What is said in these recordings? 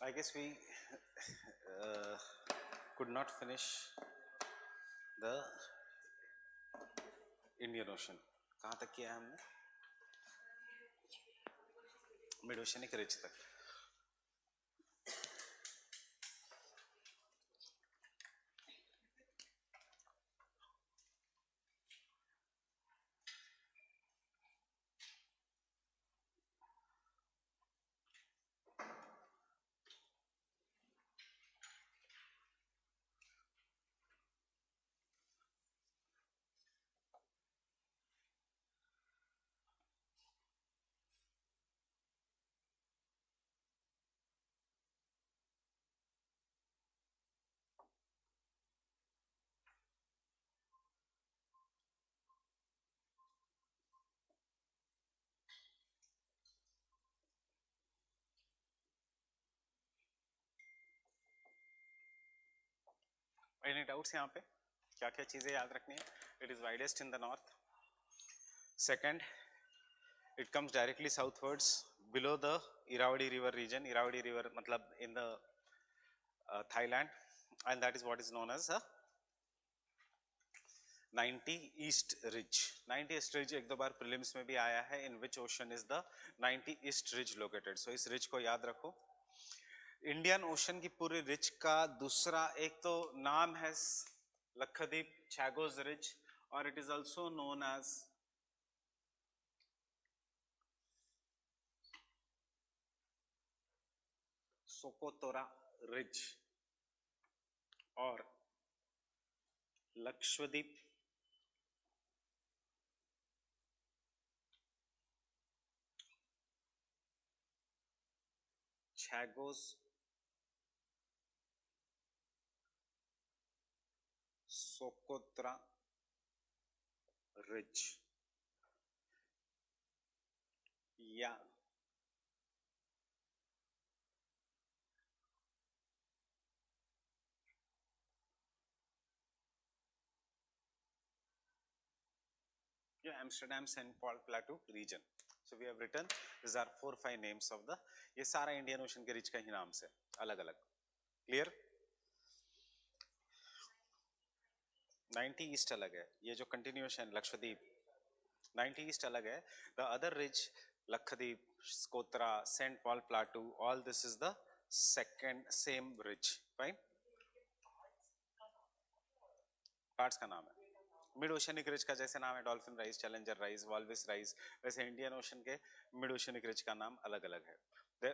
I guess we uh, could not finish the Indian Ocean. कहाँ तक किया है हमने? मिड ओशनिक रिज तक. Any doubts यहाँ पे? क्या क्या चीजें याद रखनी है? It is widest in the north. Second, it comes directly southwards below the Irrawaddy River region. Irrawaddy River मतलब in the Thailand, and that is what is known as a 90 East Ridge. 90 East Ridge एक दो बार prelims में भी आया है. In which ocean is the 90 East Ridge located? So इस ridge को याद रखो. इंडियन ओशन की पूरी रिज का दूसरा एक तो नाम है लक्षद्वीप चैगोस रिज, और it is also known as Socotra ridge और लक्षद्वीप चैगोस सोकोत्रा रिज या Amsterdam St. Paul Plateau region. So we have written these are 4-5 names of the, ये सारा इंडियन ओशन के रिज का ही नाम से अलग अलग. क्लियर? 90 ईस्ट अलग है, ये जो कंटिन्यूएशन लक्षद्वीप 90 ईस्ट अलग है. The other ridge Lakshadweep, Socotra, Saint Paul plateau, all this is the second same ridge. Fine. Parts का नाम है. मिड ओशनिक रिज का जैसे नाम है Dolphin Rise, Challenger Rise, Walvis Rise, वैसे इंडियन ओशन के मिड ओशनिक रिज का नाम अलग अलग है.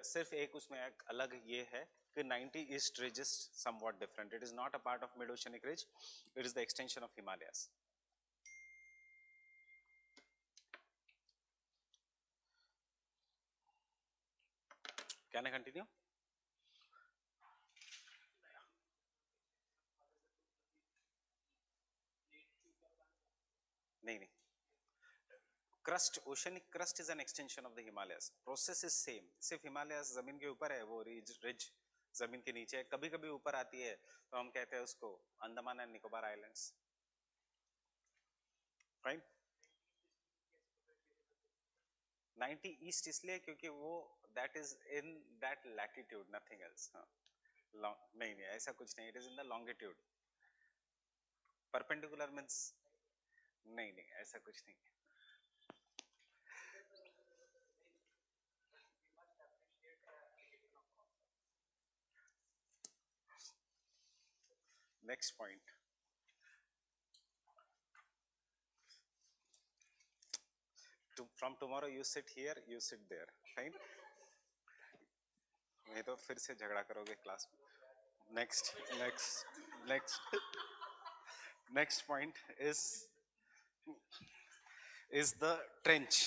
सिर्फ एक उसमें एक अलग ये है कि 90 east ridge is somewhat different. It is not a part of mid oceanic ridge, it is the extension of Himalayas. Can I continue? नहीं नहीं, crust, oceanic crust is an extension of the Himalayas. Process is same, सिर्फ Himalayas जमीन के ऊपर है, वो ridge जमीन के नीचे है. कभी कभी ऊपर आती है तो हम कहते हैं उसको Andaman and Nicobar islands. Fine. 90 east इसलिए क्योंकि वो that is in that latitude, nothing else. नहीं नहीं ऐसा कुछ नहीं, it is in the longitude. Perpendicular means नहीं नहीं ऐसा कुछ नहीं. Next point. From tomorrow you sit here, you sit there. Fine. नहीं तो फिर से झगड़ा करोगे क्लास में. Next next next next point is the trench.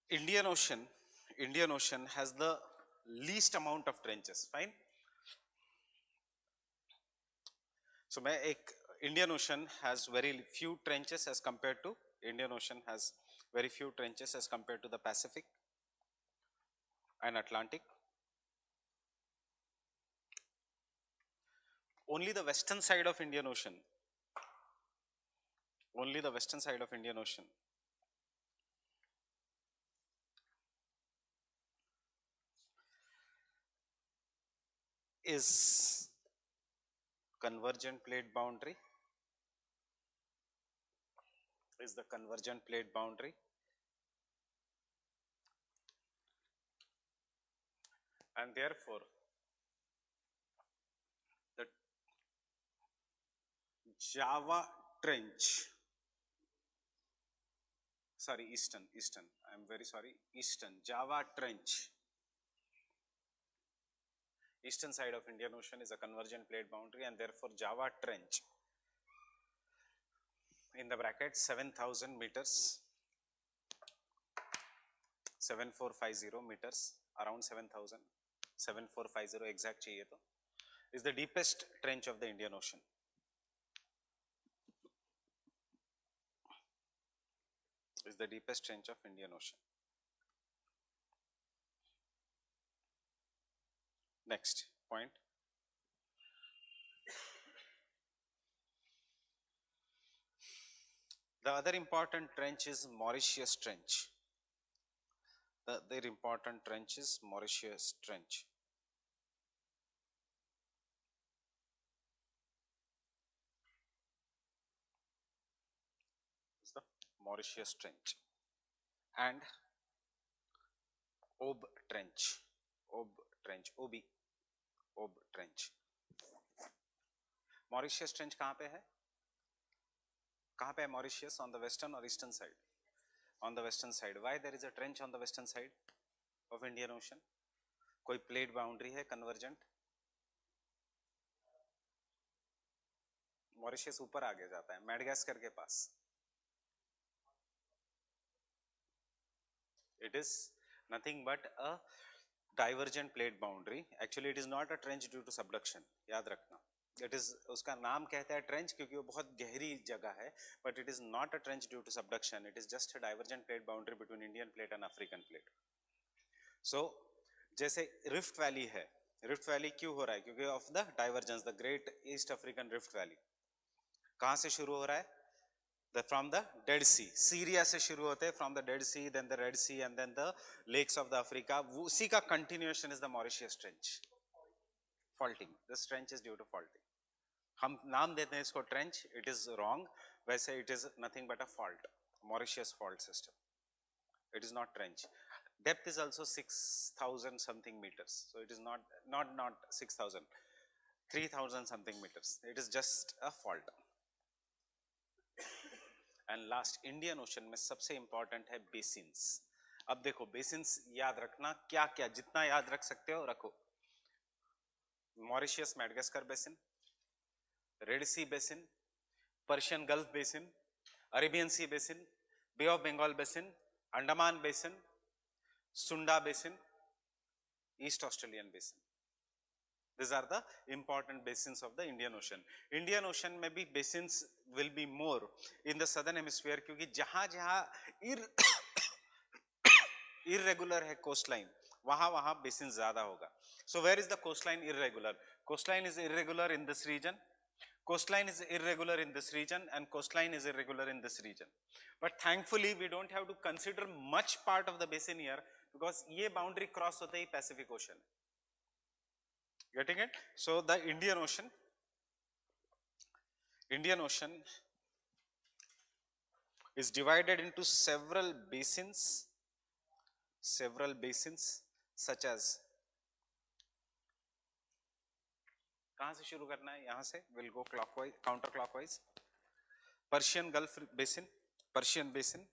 Indian Ocean has the least amount of trenches. Fine. So मैं एक Indian Ocean has very few trenches as compared to Indian Ocean has very few trenches as compared to the Pacific and Atlantic. Only the western side of Indian Ocean, only the western side of Indian Ocean is convergent plate boundary, is the convergent plate boundary, and therefore the Java Trench, sorry, eastern, I'm very sorry, eastern Java Trench, eastern side of Indian Ocean is a convergent plate boundary, and therefore Java Trench in the bracket 7,000 meters, 7450 meters, around 7,000, 7450 exact चाहिए तो, is the deepest trench of the Indian Ocean. Is the deepest trench of Indian Ocean. Next point. The other important trench is Mauritius Trench. The other important trench is Mauritius Trench. It's the Mauritius Trench and Ob Trench. Ob Trench. Ob Trench. Mauritius Trench कहाँ पे है? कहाँ पे है Mauritius? On the western or eastern side? On the western side. Why there is a trench on the western side of Indian Ocean? कोई plate boundary है convergent? Mauritius ऊपर आगे जाता है, Madagascar के पास. It is nothing but a divergent plate boundary. Actually, it is not a trench due to subduction. याद रखना. It is, उसका नाम कहता है trench क्योंकि वो बहुत गहरी जगह है, but it is not a trench due to subduction. It is just a divergent plate boundary between Indian plate and African plate. So, जैसे Rift Valley है, Rift Valley क्यों हो रहा है? क्योंकि of the divergence, the Great East African Rift Valley. कहाँ से शुरू हो रहा है? From the Dead Sea. Syria से शुरू होते हैं, from the Dead Sea, then the Red Sea, and then the lakes of the Africa. उसी का continuation is the Mauritius Trench. Faulting. This trench is due to faulting. हम नाम देते हैं इसको trench. It is wrong. वैसे it is nothing but a fault. Mauritius fault system. It is not trench. Depth is also 6,000 something meters. So it is not 6,000. 3,000 something meters. It is just a fault. And last Indian ocean में सबसे important है basins. अब देखो basins याद रखना, क्या क्या जितना याद रख सकते हो रखो. Mauritius Madagascar basin, Red Sea basin, Persian Gulf basin, Arabian Sea basin, Bay of Bengal basin, Andaman basin, Sunda basin, East Australian basin. These are the important basins of the Indian Ocean. Indian Ocean में भी basins will be more in the southern hemisphere क्योंकि जहाँ जहाँ irregular है coastline, वहाँ basins ज़्यादा होगा. So where is the coastline irregular? Coastline is irregular in this region. Coastline is irregular in this region and coastline is irregular in this region. But thankfully we don't have to consider much part of the basin here because ये boundary cross होते ही Pacific Ocean. Getting it? So the Indian Ocean is divided into several basins such as, कहाँ से शुरू करना है? यहाँ से. We'll go clockwise, counterclockwise. Persian Gulf Basin, Persian Basin,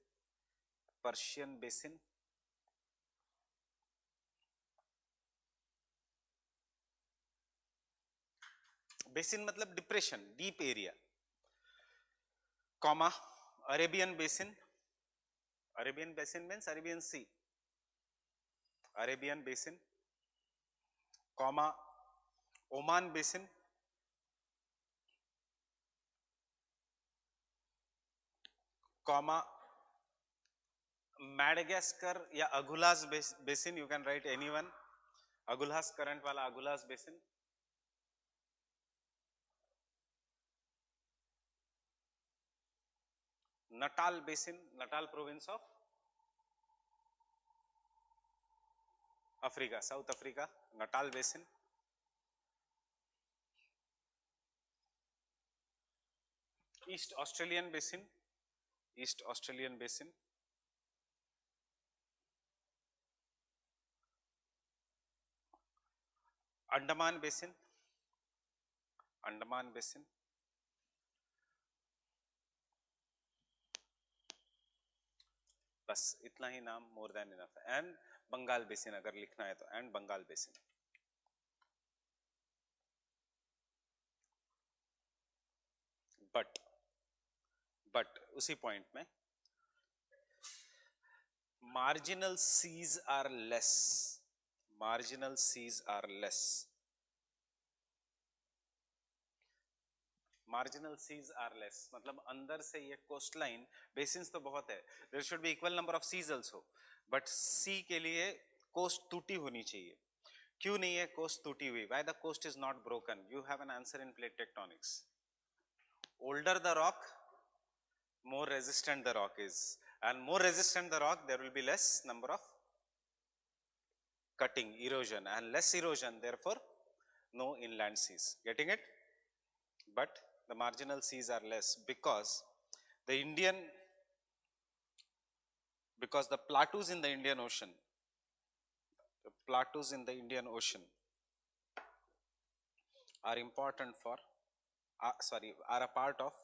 Basin मतलब depression, deep area, comma, Arabian Basin means Arabian Sea, Arabian Basin, comma, Oman Basin, comma, Madagascar या Agulhas Basin, you can write anyone, Agulhas current वाला Agulhas Basin, Natal Basin, Natal province of Africa, South Africa, Natal Basin, east Australian basin, East Australian basin, Andaman basin, Andaman basin, बस इतना ही नाम more than enough है। And Bengal basin अगर लिखना है तो, and Bengal basin. But उसी पॉइंट में marginal seas are less, marginal seas are less, marginal seas are less मतलब अंदर से ये कोस्ट लाइन बेसिन्स तो बहुत है, there should be equal number of seas also, but sea के लिए कोस्ट टूटी होनी चाहिए। क्यों नहीं है कोस्ट टूटी हुई? Why the coast is not broken? You have an answer in plate tectonics. older the rock, more resistant the rock is, and more resistant the rock, there will be less number of cutting, erosion, and less erosion, therefore no inland seas. Getting it? But the marginal seas are less because the Indian, because the plateaus in the Indian Ocean, the plateaus in the Indian Ocean are important for, are a part of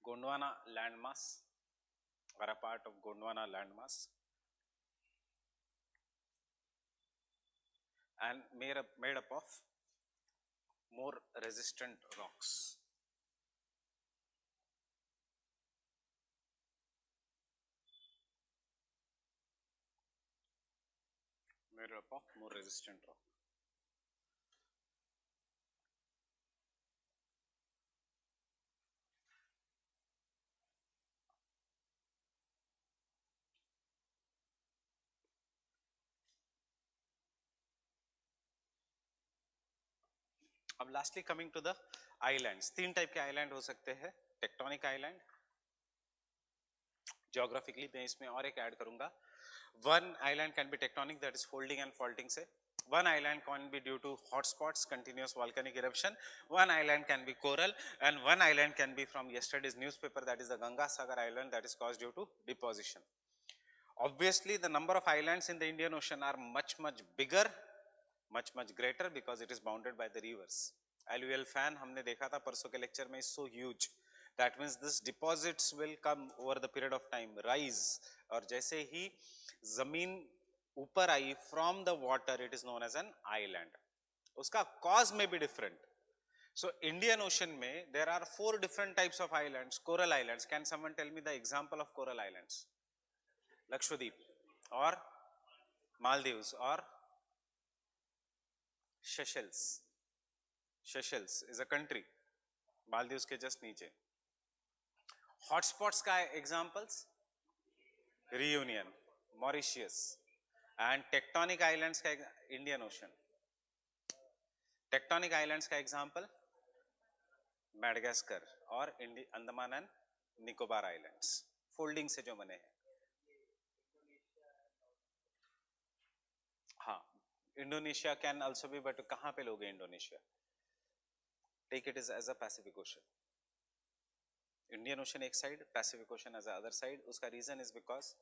Gondwana landmass, are a part of Gondwana landmass, and made up of more resistant rocks. Made up of more resistant rock. अब lastly coming to the islands, तीन type के island हो सकते हैं। Tectonic island, geographically मैं इसमें और एक ऐड करूंगा। One island can be tectonic, that is folding and faulting से। One island can be due to hotspots, continuous volcanic eruption. One island can be coral, and one island can be from yesterday's newspaper, that is the Ganga Sagar Island, that is caused due to deposition. Obviously, the number of islands in the Indian Ocean are much bigger, much greater, because it is bounded by the rivers. Alluvial fan हमने देखा था परसों के lecture में, is so huge. That means this deposits will come over the period of time, rise, और जैसे ही जमीन ऊपर आई from the water, it is known as an island. उसका cause may be different. So Indian Ocean में there are 4 different types of islands, coral islands. Can someone tell me the example of coral islands? Lakshadweep or Maldives or Seychelles. Seychelles is a country, Maldives के just नीचे। Hotspots का examples, Reunion, Mauritius, and tectonic islands का Indian Ocean. Tectonic islands का example Madagascar और Andaman and Nicobar islands, folding से जो बने हैं। हाँ, Indonesia can also be, but कहां पे लोगे Indonesia? Take it is as a Pacific Ocean. Indian Ocean एक side, Pacific Ocean as a other side. उसका reason is because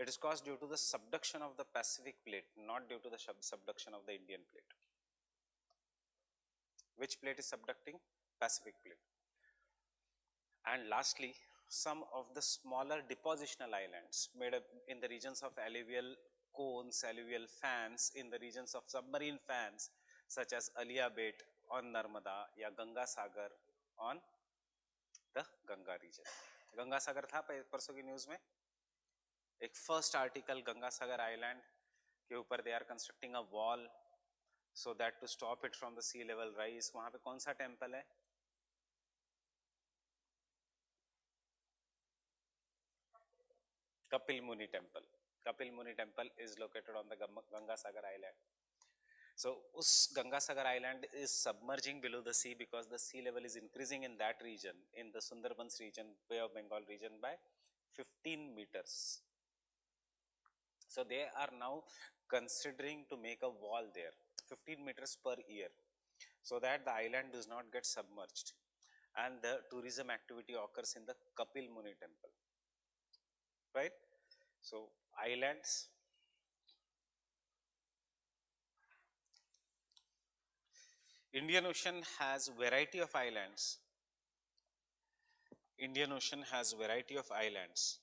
it is caused due to the subduction of the Pacific plate, not due to the subduction of the Indian plate. Which plate is subducting? Pacific plate. And lastly, some of the smaller depositional islands made up in the regions of alluvial cones, alluvial fans, in the regions of submarine fans, such as Alia Bait on Narmada या Ganga Sagar on the Ganga region. Ganga Sagar था परसों की news में, एक first article Ganga Sagar island के ऊपर they are constructing a wall so that to stop it from the sea level rise. वहां पे कौन सा टेंपल है? कपिल मुनि टेंपल। कपिल मुनि temple is located on the Ganga Sagar island. So उस Ganga Sagar island is submerging below the sea because the sea level is increasing in that region, in the Sundarbans region, Bay of Bengal region, by 15 meters. So they are now considering to make a wall there, 15 meters per year. so that the island does not get submerged, and the tourism activity occurs in the Kapil Muni temple, right? So islands, Indian Ocean has variety of islands. Indian Ocean has variety of islands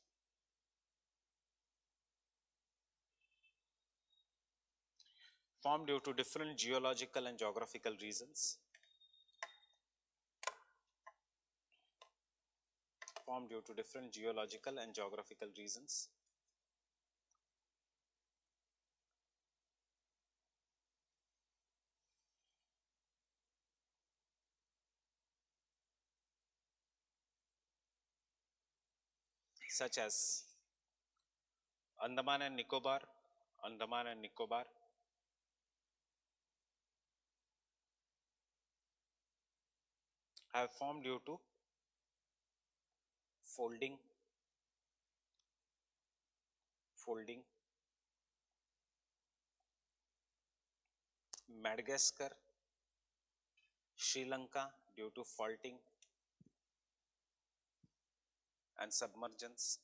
formed due to different geological and geographical reasons. Formed due to different geological and geographical reasons. Such as Andaman and Nicobar, Andaman and Nicobar, have formed due to folding, folding. Madagascar, Sri Lanka due to faulting and submergence.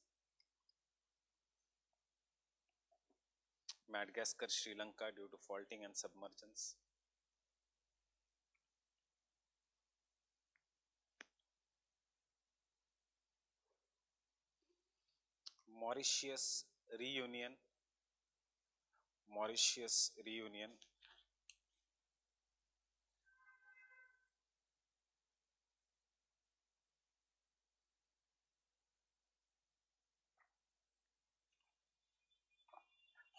Madagascar, Sri Lanka due to faulting and submergence. Mauritius reunion, Mauritius reunion.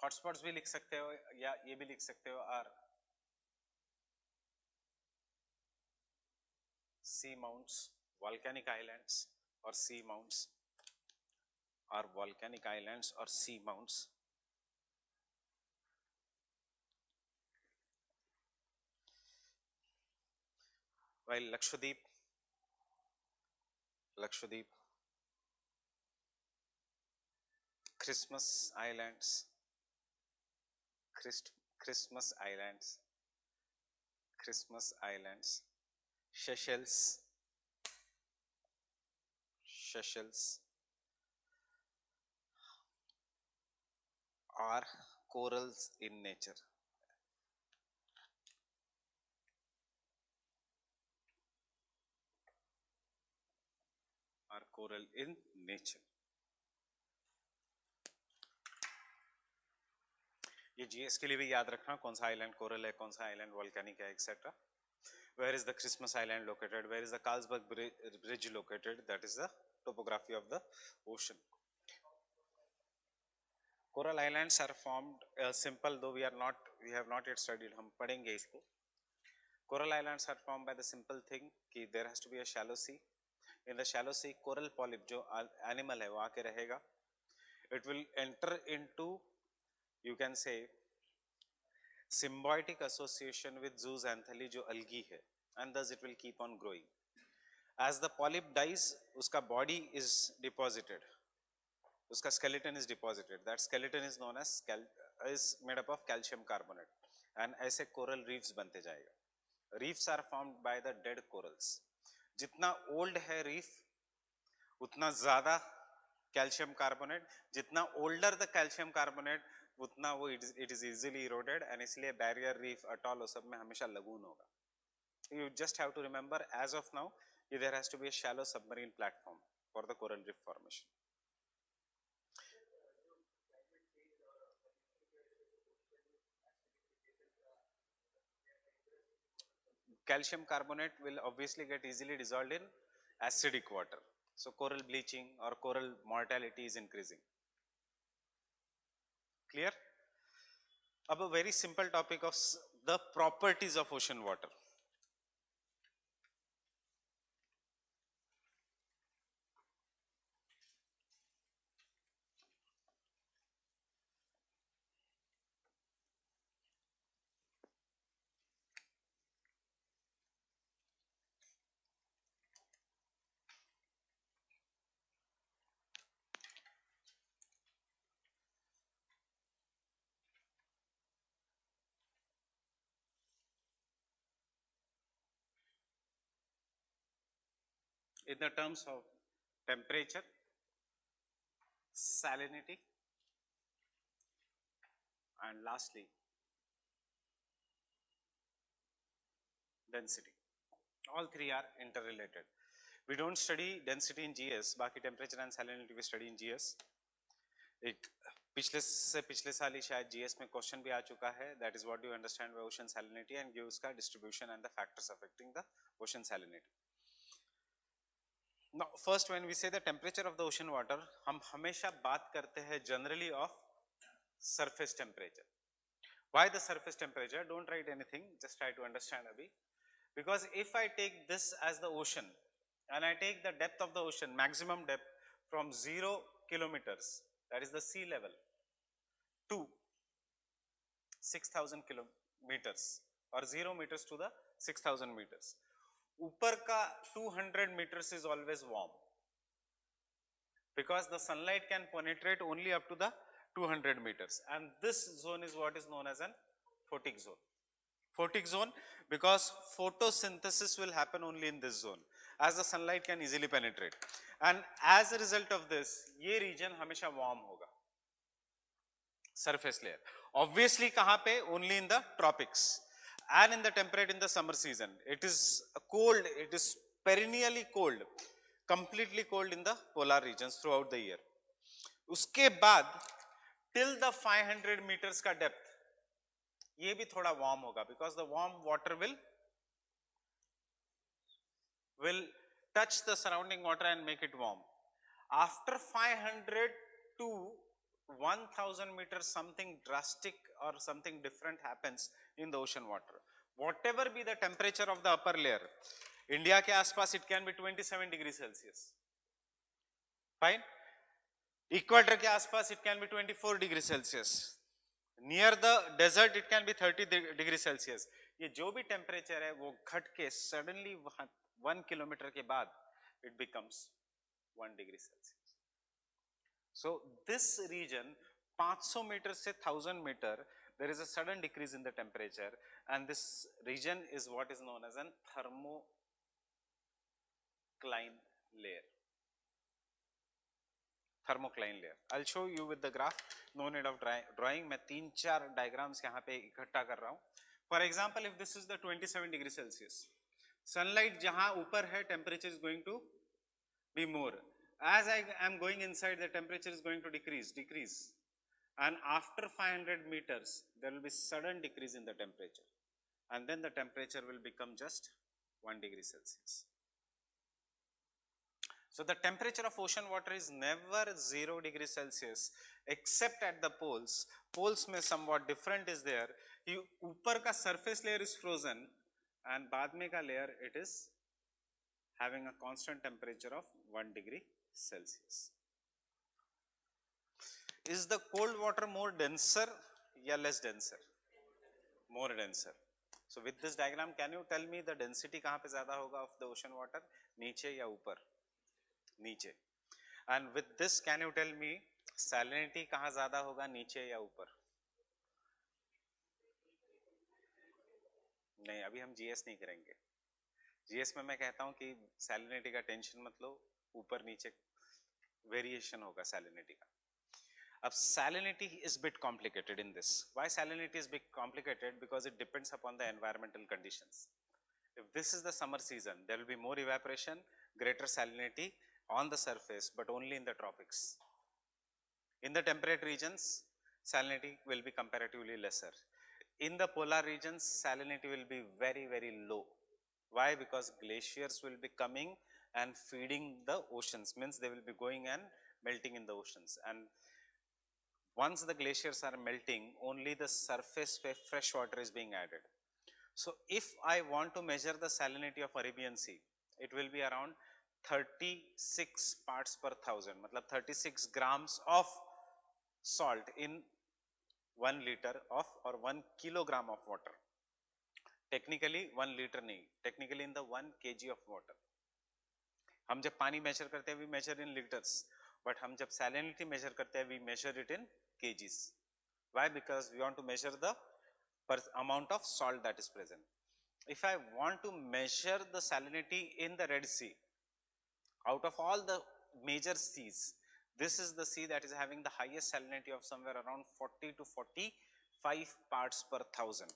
Hotspots भी लिख सकते हो या ये भी लिख सकते हो are sea mounts, volcanic islands or sea mounts, or volcanic islands or sea mounts. While Lakshadweep, Lakshadweep, Christmas Islands, Christmas Islands, Christmas Islands, Seychelles, Seychelles are corals in nature. Are coral in nature. ये GS के लिए भी याद रखना कौन सा island coral है, कौन सा आइलैंड वोल्केनिक है, etcetera. Where is the Christmas Island located? Where is the Carlsberg Bridge located? That is the topography of the ocean. Coral islands are formed simple, though we have not yet studied. हम पढ़ेंगे इसको. Coral islands are formed by the simple thing कि there has to be a shallow sea. In the shallow sea, coral polyp जो animal है वो आके रहेगा. It will enter into, you can say, symbiotic association with zooxanthellae जो algae है, and thus it will keep on growing. As the polyp dies, uska body is deposited, uska skeleton is deposited. That skeleton is known as is made up of calcium carbonate, and ऐसे coral reefs बनते जाएगा. Reefs are formed by the dead corals. जितना old है reef, उतना ज़्यादा calcium carbonate. जितना older the calcium carbonate, उतना वो it is easily eroded, and इसलिए barrier reef, atoll, वो सब में हमेशा lagoon होगा. You just have to remember, as of now, there has to be a shallow submarine platform for the coral reef formation. Calcium carbonate will obviously get easily dissolved in acidic water. So coral bleaching or coral mortality is increasing. Clear? अब a very simple topic of the properties of ocean water. in the terms of temperature, salinity, and lastly density. All three are interrelated. We don't study density in GS, बाकी temperature and salinity we study in GS. एक पिछले साल ही शायद GS में question भी आ चुका है, that is what you understand by ocean salinity and give उसका distribution and the factors affecting the ocean salinity. Now first when we say the temperature of the ocean water, हम हमेशा बात करते हैं generally of surface temperature. Why the surface temperature? Don't write anything, just try to understand a bit. Because if I take this as the ocean and I take the depth of the ocean, maximum depth from 0 kilometers, that is the sea level, to 6,000 kilometers or 0 meters to the 6,000 meters. ऊपर का 200 meters is always warm because the sunlight can penetrate only up to the 200 meters, and this zone is what is known as an photic zone. Photic zone because photosynthesis will happen only in this zone as the sunlight can easily penetrate, and as a result of this ये region हमेशा warm होगा, surface layer. Obviously कहाँ पे? Only in the tropics and in the temperate in the summer season. It is cold, it is perennially cold, completely cold in the polar regions throughout the year. उसके बाद till the 500 meters का depth ये भी थोड़ा warm होगा because the warm water will touch the surrounding water and make it warm. After 500 to 1000 meters something drastic or something different happens in the ocean water. Whatever be the temperature of the upper layer, India के आसपास it can be 27 degrees Celsius. Fine. Equator के आसपास it can be 24 degrees Celsius. Near the desert it can be 30 degrees Celsius. ये जो भी temperature है वो घट के suddenly 1 kilometer के बाद it becomes 1 degree Celsius. So this region 500 meters से 1000 meter there is a sudden decrease in the temperature, and this region is what is known as an thermocline layer. Thermocline layer. I'll show you with the graph. No need of drawing. मैं 3-4 diagrams यहाँ पे इकट्ठा कर रहा हूँ. For example, if this is the 27 degrees Celsius, sunlight जहाँ ऊपर है temperature is going to be more. As I am going inside, the temperature is going to decrease, and after 500 meters there will be sudden decrease in the temperature, and then the temperature will become just 1 degree Celsius. So the temperature of ocean water is never 0 degrees Celsius except at the poles. Poles में somewhat different is there. ऊपर का surface layer is frozen and बाद में का layer it is having a constant temperature of 1 degree Celsius. Is the cold water more denser या less denser? More denser. So with this diagram, can you tell me the density कहाँ पे ज़्यादा होगा of the ocean water? नीचे या ऊपर? नीचे. And with this, can you tell me salinity कहाँ ज़्यादा होगा, नीचे या ऊपर? नहीं, अभी हम GS नहीं करेंगे. GS में मैं कहता हूँ कि salinity का टेंशन मत लो, ऊपर नीचे वेरिएशन होगा salinity का. अब salinity is bit complicated in this. Why salinity is bit complicated? Because it depends upon the environmental conditions. If this is the summer season, there will be more evaporation, greater salinity on the surface, but only in the tropics. In the temperate regions, salinity will be comparatively lesser. In the polar regions, salinity will be very, very low. Why? Because glaciers will be coming and feeding the oceans, means they will be going and melting in the oceans. And once the glaciers are melting, only the surface fresh water is being added. So if I want to measure the salinity of Arabian Sea, it will be around 36 parts per thousand, matlab 36 grams of salt in 1 liter of or 1 kilogram of water. Technically 1 liter नहीं, technically in the 1 kg of water. हम जब पानी measure करते हैं, we measure in liters, but हम जब salinity measure करते हैं, we measure it in kgs. Why? Because we want to measure the amount of salt that is present. If I want to measure the salinity in the Red Sea, Out of all the major seas, this is the sea that is having the highest salinity of somewhere around 40 to 45 parts per thousand.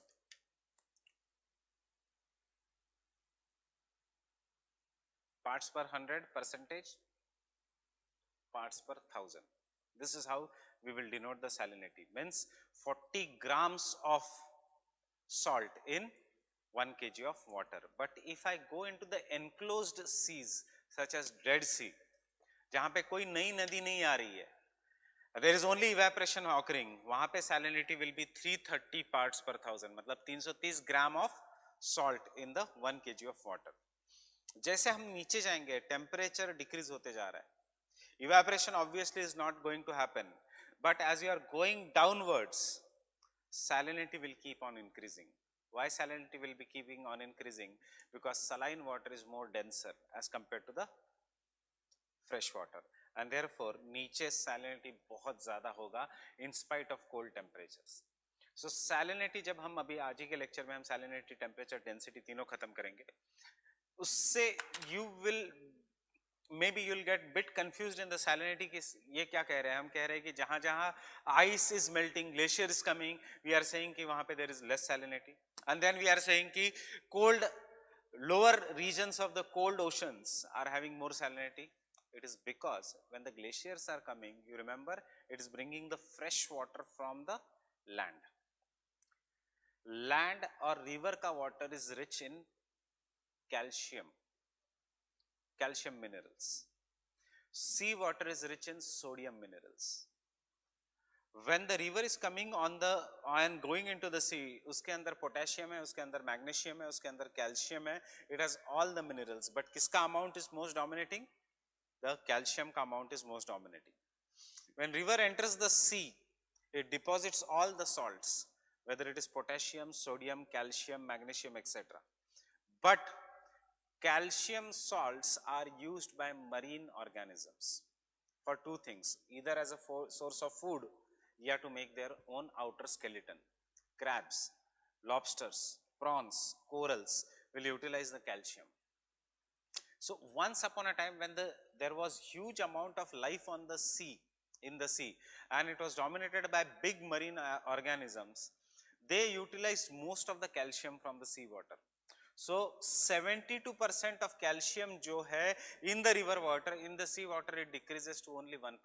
Parts per 100 percentage, parts per thousand. This is how we will denote the salinity. Means 40 grams of salt in 1 kg of water. But if I go into the enclosed seas such as Dead Sea, जहां पे कोई नई नदी नहीं आ रही है, there is only evaporation occurring, वहां पे salinity will be 330 parts per thousand, मतलब 330 ग्राम of salt in the 1 kg of water. जैसे हम नीचे जाएंगे टेम्परेचर डिक्रीज होते जा रहा है, evaporation obviously is not going to happen, but as you are going downwards, salinity will keep on increasing. Why salinity will be keeping on increasing? Because saline water is more denser as compared to the fresh water, and therefore नीचे salinity बहुत ज़्यादा होगा in spite of cold temperatures. So salinity जब हम अभी आज ही के lecture में हम salinity, temperature, density तीनों खत्म करेंगे, उससे you will maybe you'll get bit confused in the salinity कि ये क्या कह रहे हैं. हम कह रहे हैं कि जहां जहां ice is melting, glacier is coming, we are saying कि वहां पे there is less salinity, and then we are saying कि cold lower regions of the cold oceans are having more salinity. It is because when the glaciers are coming, you remember, it is bringing the fresh water from the land. Land or river ka water is rich in calcium, calcium minerals. Sea water is rich in sodium minerals. When the river is coming on the and going into the sea, उसके अंदर potassium है, उसके अंदर magnesium है, उसके अंदर calcium है. It has all the minerals. But किसका amount is most dominating? The calcium का amount is most dominating. When river enters the sea, it deposits all the salts, whether it is potassium, sodium, calcium, magnesium, etc. But calcium salts are used by marine organisms for two things, either as a source of food or to make their own outer skeleton. Crabs, lobsters, prawns, corals will utilize the calcium. So once upon a time when there was huge amount of life on the sea, in the sea, and it was dominated by big marine organisms, they utilized most of the calcium from the sea water. So 72% of calcium जो है in the river water, in the sea water it decreases to only 1%.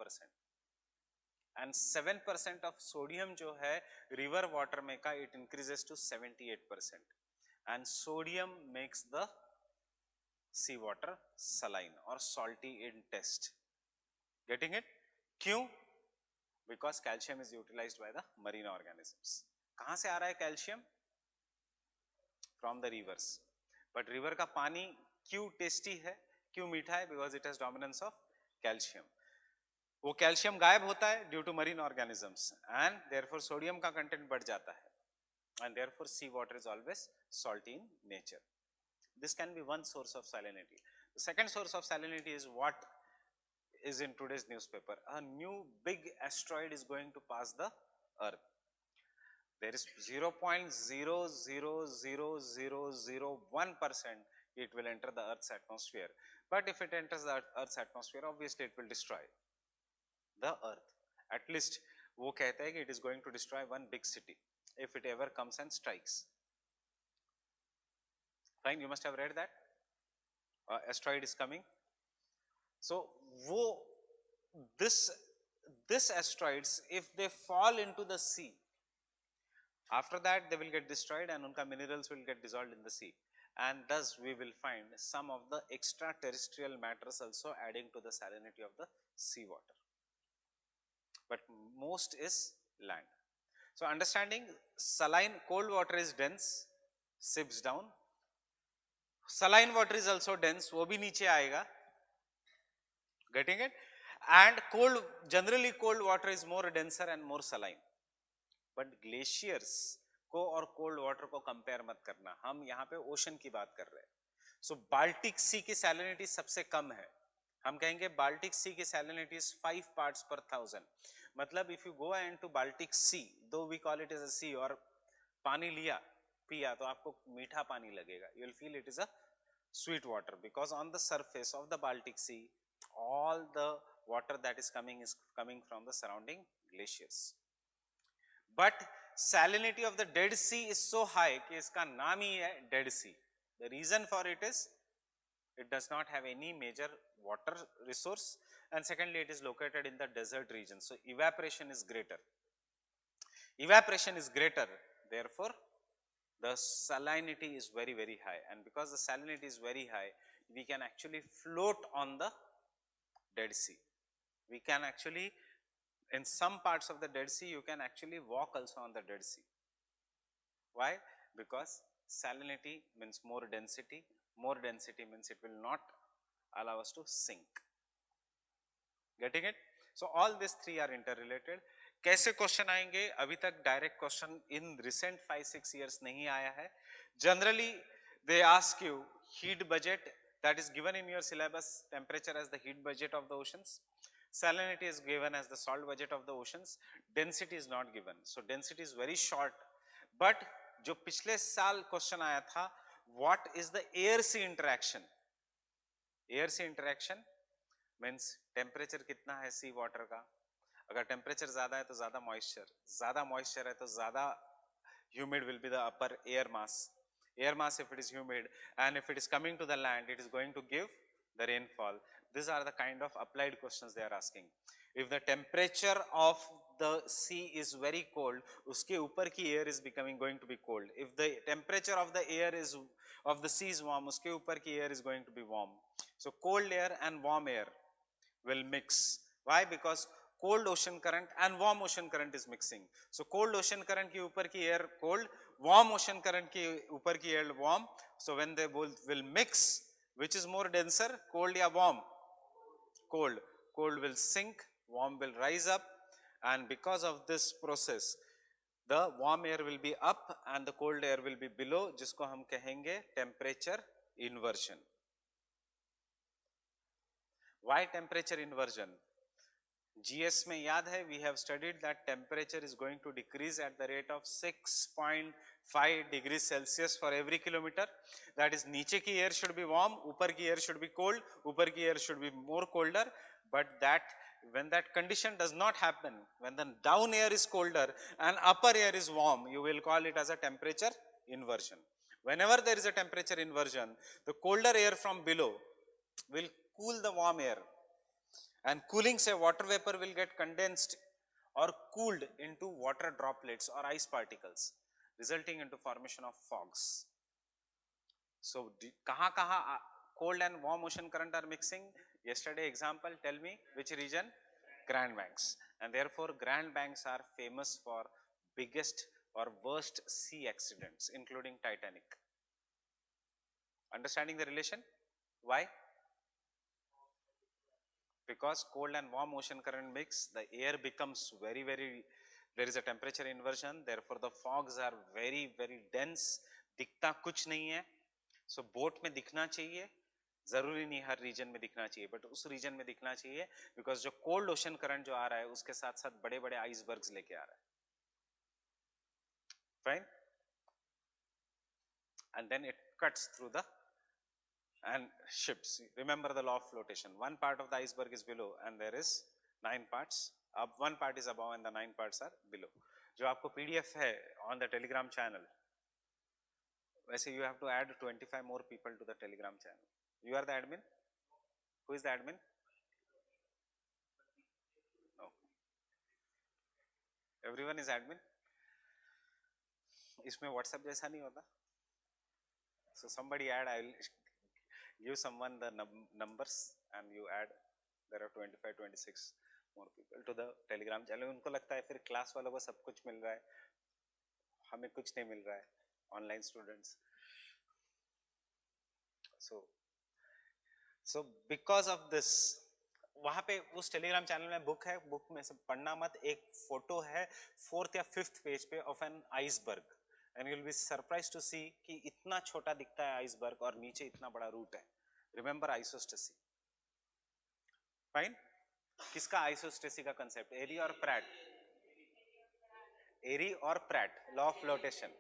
And 7% of sodium जो है river water में का it increases to 78%. And sodium makes the sea water saline or salty in taste. Getting it? क्यों? Because calcium is utilized by the marine organisms. कहाँ से आ रहा है calcium? From the rivers. But river का पानी क्यों tasty है, क्यों मीठा है? Because it has dominance of calcium. वो calcium गायब होता है due to marine organisms, and therefore sodium का content बढ़ जाता है, and therefore sea water is always salty in nature. This can be one source of salinity. The second source of salinity is what is in today's newspaper. A new big asteroid is going to pass the earth. There is 0.0000001% it will enter the earth's atmosphere. But if it enters the earth's atmosphere, obviously it will destroy the earth. At least वो कहता है कि it is going to destroy one big city if it ever comes and strikes. Fine, you must have read that. Asteroid is coming. So this asteroids, if they fall into the sea, after that they will get destroyed and unka minerals will get dissolved in the sea, and thus we will find some of the extraterrestrial matters also adding to the salinity of the sea water. But most is land. So understanding saline, cold water is dense, sips down. Saline water is also dense, वो भी नीचे आएगा. Getting it? And cold, generally cold water is more denser and more saline. But glaciers को और cold water को compare मत करना. हम यहाँ पे ocean की बात कर रहे हैं. So Baltic Sea की salinity सबसे कम है. हम कहेंगे Baltic Sea की salinity is 5 parts per thousand. मतलब if you go into Baltic Sea, though we call it as a sea, और पानी लिया, पिया, तो आपको मीठा पानी लगेगा. You will feel it is a sweet water, because on the surface of the Baltic Sea, all the water that is coming from the surrounding glaciers. But salinity of the Dead Sea is so high कि इसका नाम ही है Dead Sea. The reason for it is it does not have any major water resource, and secondly it is located in the desert region, so evaporation is greater. Evaporation is greater, therefore the salinity is very, very high, and because the salinity is very high, we can actually float on the Dead Sea. We can actually, in some parts of the Dead Sea, you can actually walk also on the Dead Sea. Why? Because salinity means more density. More density means it will not allow us to sink. Getting it? So all these three are interrelated. कैसे question आएंगे? अभी तक direct question in recent 5-6 years नहीं आया है. Generally they ask you heat budget, that is given in your syllabus, temperature as the heat budget of the oceans, salinity is given as the salt budget of the oceans, density is not given, so density is very short. But जो पिछले साल question आया था, what is the air sea interaction? Air sea interaction means temperature कितना है sea water का. अगर temperature ज्यादा है तो ज्यादा मॉइस्चर है तो ज्यादा humid will be the upper air mass if it is humid, and if it is coming to the land it is going to give the rainfall. These are the kind of applied questions they are asking. If the temperature of the sea is very cold, uske upar ki air is going to be cold. If the temperature of the air is of the sea is warm, uske upar ki air is going to be warm. So cold air and warm air will mix. Why? Because cold ocean current and warm ocean current is mixing. So cold ocean current ki upar ki air cold, warm ocean current ki upar ki air warm. So when they both will mix, which is more denser, cold ya warm? Cold. Cold will sink, warm will rise up, and because of this process, the warm air will be up and the cold air will be below, जिसको हम कहेंगे temperature inversion. Why temperature inversion? GS में याद है, we have studied that temperature is going to decrease at the rate of 6.5 degrees Celsius for every kilometer. That is, नीचे की air should be warm, ऊपर की air should be cold, ऊपर की air should be more colder. But that when that condition does not happen, when the down air is colder and upper air is warm, you will call it as a temperature inversion. Whenever there is a temperature inversion, the colder air from below will cool the warm air, and cooling say water vapor will get condensed or cooled into water droplets or ice particles, resulting into formation of fogs. So kaha cold and warm ocean current are mixing? Yesterday example, tell me which region? Grand Banks. And therefore Grand Banks are famous for biggest or worst sea accidents, including Titanic. Understanding the relation? Why? Because cold and warm ocean current mix, the air becomes very, there is a temperature inversion, therefore the fogs are very, dense, दिखता कुछ नहीं है. So boat में दिखना चाहिए, जरूरी नहीं हर reason में दिखना चाहिए, बट उस रीजन में दिखना चाहिए, बिकॉज जो कोल्ड ओशन करंट जो आ रहा है उसके साथ साथ बड़े बड़े आइसबर्ग्स लेके आ रहा है. Fine. And then it cuts through the and ships. Remember the law of flotation. One part of the iceberg is below and there is 9 parts. One part is above and the 9 parts are below. जो आपको PDF है on the Telegram channel, वैसे you have to add 25 more people to the Telegram channel. You are the admin? Who is the admin? No. Everyone is admin? इसमें WhatsApp जैसा नहीं होता? So somebody add, I will give someone the numbers and you add. There are 25-26 more people to the Telegram channel. उनको लगता है फिर class वालों को सब कुछ मिल रहा है, हमें कुछ नहीं मिल रहा है, online students. So because of this, वहाँ पे उस टेलीग्राम चैनल में बुक है, बुक में से पढ़ना मत. एक फोटो है 4th या 5th पेज पे of an iceberg, and you will be surprised to see कि इतना छोटा दिखता है आइसबर्ग और नीचे इतना बड़ा रूट है. Remember isostasy. फाइन. किसका आइसोस्टेसी का कंसेप्ट? एरी और प्रैट? एरी और Pratt, law of flotation.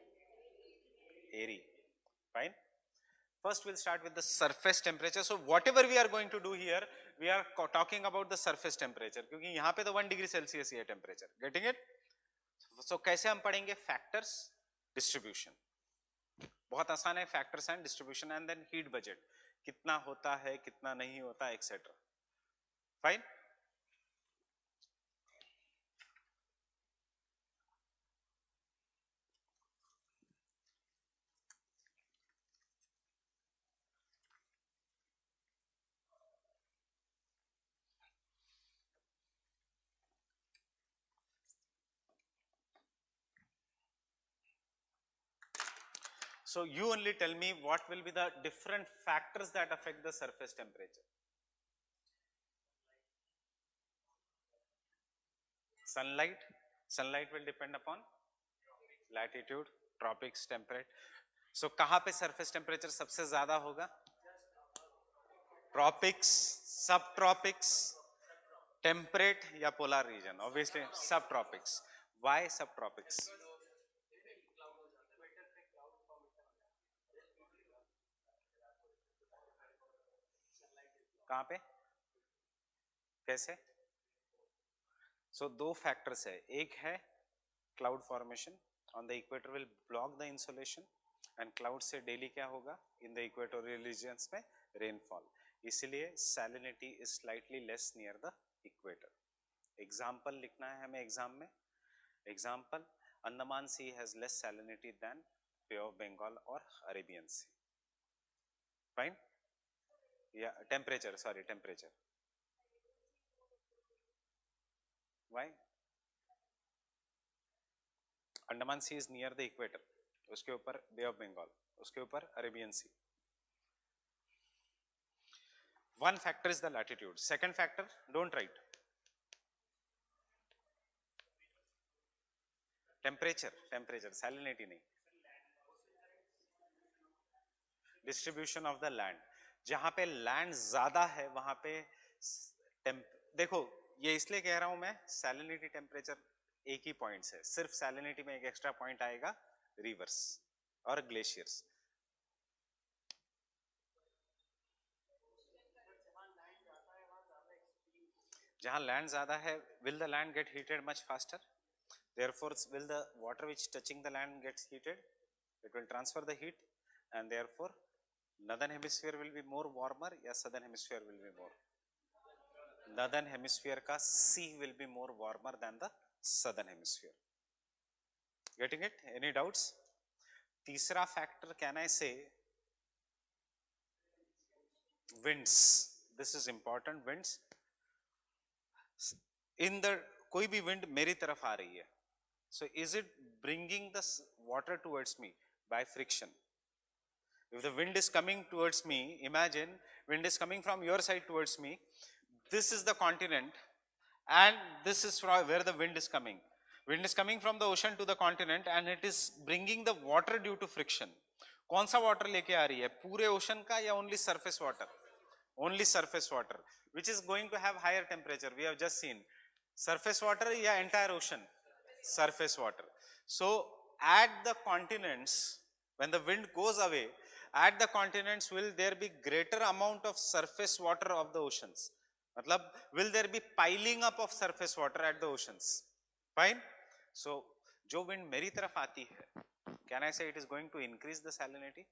Airy. Fine. First we'll start with the surface temperature. So whatever we are going to do here, we are talking about the surface temperature, क्योंकि यहाँ पे तो 1 degree Celsius ही है temperature. Getting it? So कैसे हम पढ़ेंगे? Factors, distribution. बहुत आसान है, factors and distribution, and then heat budget. कितना होता है, कितना नहीं होता, etc. Fine? So you only tell me what will be the different factors that affect the surface temperature. Sunlight will depend upon latitude, tropics, temperate. So कहाँ पे surface temperature सबसे ज़्यादा होगा? Tropics, subtropics, temperate या polar region. Obviously subtropics. Why subtropics? कहाँ पे? कैसे? So दो factors है. एक है cloud formation on the equator will block the insolation, and cloud से daily क्या होगा? In the equatorial regions में rainfall. इसलिए salinity is slightly less near the equator. Example लिखना है हमें exam में. Example, Andaman Sea has less salinity than Bay of Bengal or Arabian Sea. Fine? Yeah, temperature, sorry, temperature. Why? Andaman Sea is near the equator, उसके ऊपर Bay of Bengal, उसके ऊपर Arabian Sea. One factor is the latitude. Second factor, don't write. Temperature, salinity नहीं. Distribution of the land. जहां पे land ज्यादा है वहां पे देखो, ये इसलिए कह रहा हूं मैं, सैलिनिटी टेम्परेचर एक ही पॉइंट है, सिर्फ सैलिनिटी में एक एक्स्ट्रा पॉइंट आएगा रिवर्स और ग्लेशियर्स. जहां लैंड ज्यादा है, will the land gate heated much faster, therefore will the water which touching the land gets heated, it will transfer the heat, and therefore northern hemisphere will be more warmer या southern hemisphere will be more? Northern hemisphere का sea will be more warmer than the southern hemisphere. Getting it? Any doubts? तीसरा factor, can I say winds? This is important. Winds in the, कोई भी wind मेरी तरफ आ रही है, so is it bringing the water towards me by friction? If the wind is coming towards me, imagine wind is coming from your side towards me, this is the continent and this is from where the wind is coming. Wind is coming from the ocean to the continent and it is bringing the water due to friction. कौन सा water लेके आ रही है, पूरे ocean का या only surface water? Only surface water, which is going to have higher temperature. We have just seen surface water या entire ocean? Surface water. So at the continents, when the wind goes away, at the continents will there be greater amount of surface water of the oceans? मतलब will there be piling up of surface water at the oceans? Fine. So जो wind मेरी तरफ आती है, can I say it is going to increase the salinity?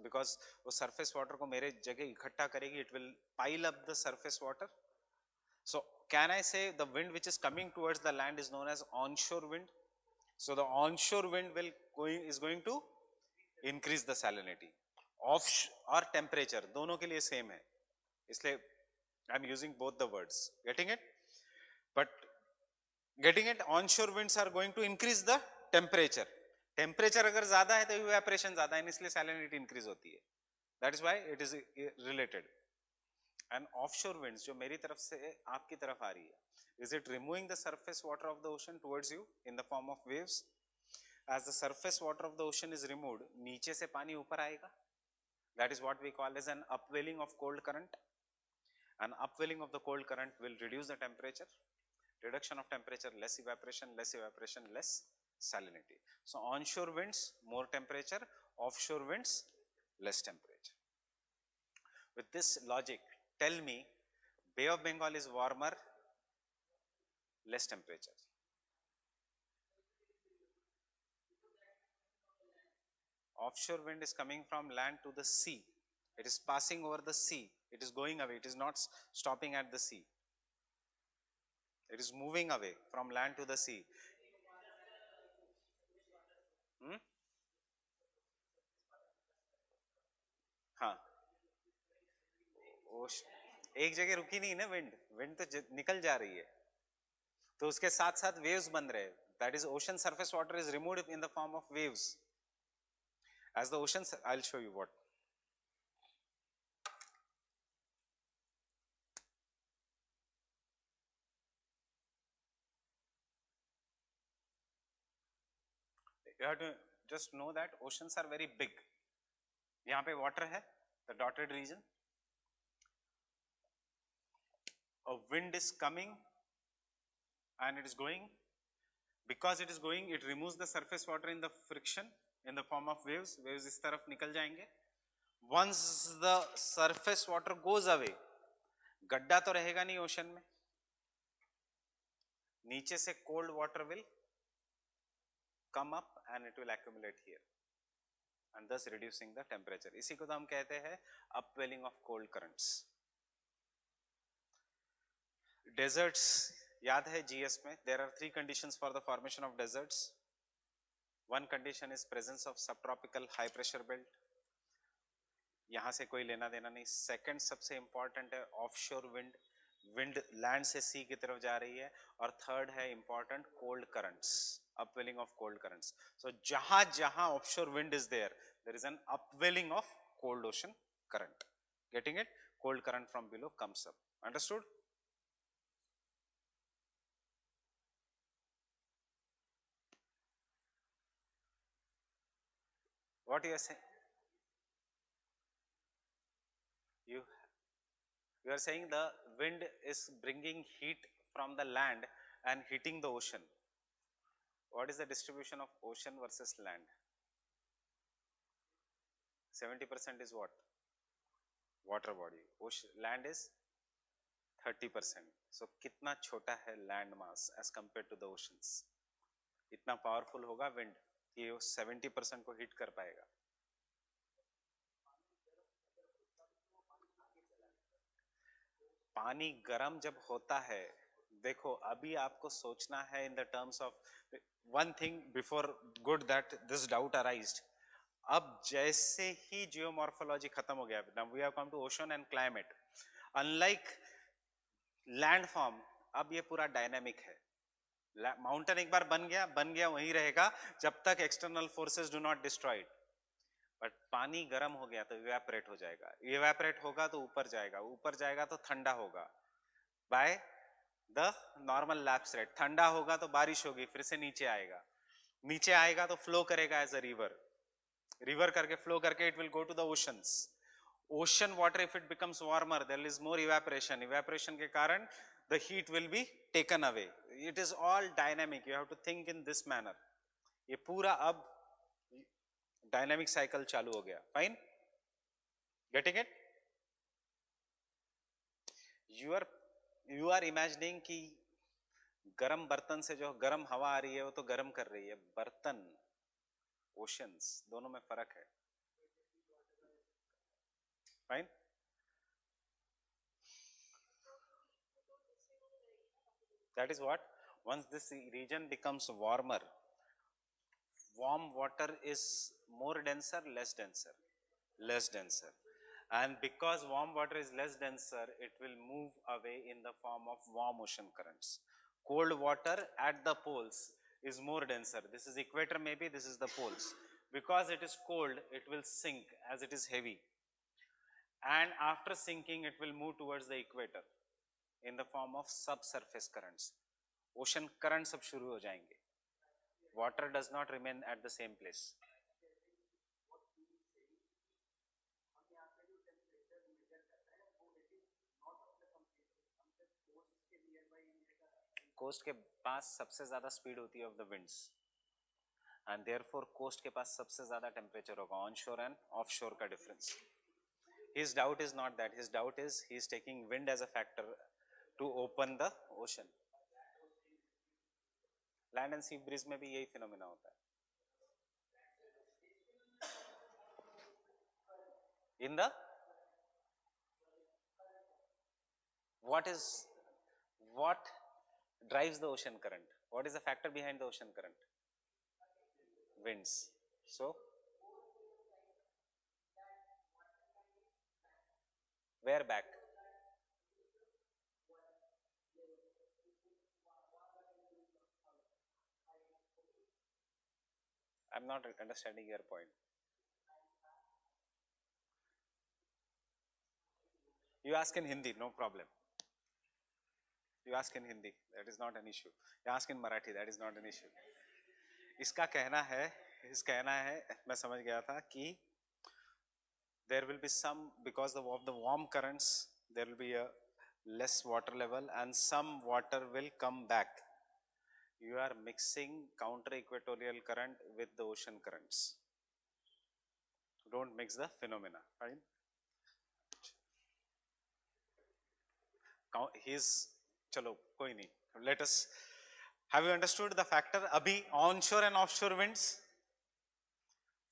Because वो surface water को मेरे जगह इकट्ठा करेगी, it will pile up the surface water. So can I say the wind which is coming towards the land is known as onshore wind? So the onshore wind is going to increase the salinity. Offshore or temperature, दोनों के लिए same है, इसलिए I'm using both the words. Getting it? But getting it, onshore winds are going to increase the temperature. Temperature अगर ज़्यादा है तो evaporation ज़्यादा है, इसलिए salinity increase होती है. That is why it is related. And offshore winds जो मेरी तरफ से आपकी तरफ आ रही है, is it removing the surface water of the ocean towards you in the form of waves? As the surface water of the ocean is removed, नीचे से पानी ऊपर आएगा. That is what we call as an upwelling of cold current. An upwelling of the cold current will reduce the temperature. Reduction of temperature, less evaporation, less salinity. So onshore winds, more temperature. Offshore winds, less temperature. With this logic, tell me, Bay of Bengal is warmer, less temperature. Offshore wind is coming from land to the sea. It is passing over the sea. It is going away. It is not stopping at the sea. It is moving away from land to the sea. Hmm? हाँ, एक जगह रुकी नहीं ना wind, wind तो निकल जा रही है, तो उसके साथ साथ वेव्स बन रहे हैं. That is ocean surface water is removed in the form of waves. As the ocean, I'll show you what. You have to just know that oceans are very big. यहाँ पे water है, the dotted region. A wind is coming and it is going. Because it is going, it removes the surface water in the friction in the form of waves. Waves इस तरफ निकल जाएंगे. Once the surface water goes away, गड्ढा तो रहेगा नहीं ocean में, नीचे से cold water will come up and it will accumulate here and thus reducing the temperature. इसी को तो हम कहते हैं upwelling of cold currents. Deserts याद है GS में, there are 3 conditions for the formation of deserts. One condition is presence of subtropical high pressure belt. यहाँ से कोई लेना देना नहीं. Second सबसे important है offshore wind. Wind land से sea की तरफ जा रही है. और third है important cold currents, upwelling of cold currents. So जहाँ जहाँ offshore wind is there, there is an upwelling of cold ocean current. Getting it? Cold current from below comes up. Understood? What you are saying? You are saying the wind is bringing heat from the land and heating the ocean. What is the distribution of ocean versus land? 70% is what? Water body. Ocean, land is 30%. So कितना छोटा है land mass as compared to the oceans? इतना powerful होगा wind कि 70% को hit कर पाएगा. पानी गर्म जब होता है, देखो अभी आपको सोचना है in the terms of one thing before good that this doubt arised. अब जैसे ही जियोमॉर्फोलॉजी खत्म हो गया, now we have come to ocean and climate. Unlike landform, अब ये पूरा डायनामिक है. माउंटेन एक बार बन गया वहीं रहेगा जब तक external forces do not destroyed. But पानी गर्म हो गया तो इवेपोरेट हो जाएगा, इवेपोरेट होगा तो ऊपर जाएगा तो ठंडा होगा by the normal lapse rate. ठंडा होगा तो बारिश होगी, फिर से नीचे आएगा तो फ्लो करेगा एज अ रिवर करके फ्लो करके it will go to the oceans. Ocean water, if it becomes warmer, there is more evaporation के कारण the heat will be taken away. It is all dynamic. You have to think in this manner. ये पूरा अब dynamic cycle चालू हो गया. Fine? Getting it? You are imagining कि गर्म बर्तन से जो गर्म हवा आ रही है वो तो गर्म कर रही है. बर्तन, oceans, दोनों में फर्क है. Fine? That is what, once this region becomes warmer, warm water is more denser, less denser. And because warm water is less denser, it will move away in the form of warm ocean currents. Cold water at the poles is more denser. This is equator maybe, this is the poles. Because it is cold, it will sink as it is heavy. And after sinking, it will move towards the equator in the form of subsurface currents. Ocean currents अब शुरू हो जाएंगे. Water does not remain at the same place. Coast के पास सबसे ज्यादा speed होती है of the winds. and therefore coast के पास सबसे ज़्यादा temperature होगा, onshore and offshore का difference. His doubt is not that. His doubt is he is taking wind as a factor to open the ocean. Land and sea breeze में भी यही phenomena होता है. In the what drives the ocean current? What is the factor behind the ocean current? Winds. So where back? I'm not understanding your point. You ask in Hindi, no problem. You ask in Hindi, that is not an issue. You ask in Marathi, that is not an issue. इसका कहना है, मैं समझ गया था कि there will be some, because of the warm currents, there will be a less water level and some water will come back. You are mixing counter equatorial current with the ocean currents. Don't mix the phenomena, fine? He's chalo koi nahi. Let us, have you understood the factor abhi onshore and offshore winds?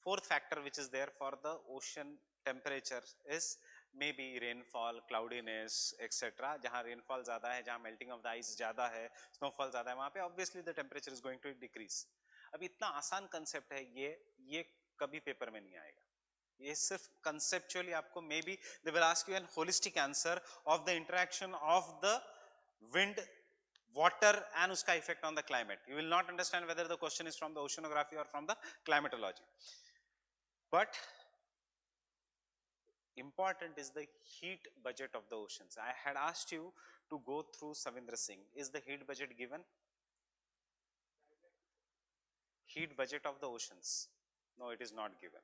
Fourth factor which is there for the ocean temperature is maybe rainfall, cloudiness, etc. जहाँ rainfall ज़्यादा है, जहाँ melting of the ice ज़्यादा है, snowfall ज़्यादा है, वहाँ पे obviously the temperature is going to decrease. अब इतना आसान concept है ये कभी पेपर में नहीं आएगा. ये सिर्फ conceptually आपको maybe they will ask you an holistic answer of the interaction of the wind, water and उसका effect on the climate. You will not understand whether the question is from the oceanography or from the climatology. But important is the heat budget of the oceans. I had asked you to go through Savindra Singh. Is the heat budget given? Heat budget of the oceans? No, it is not given.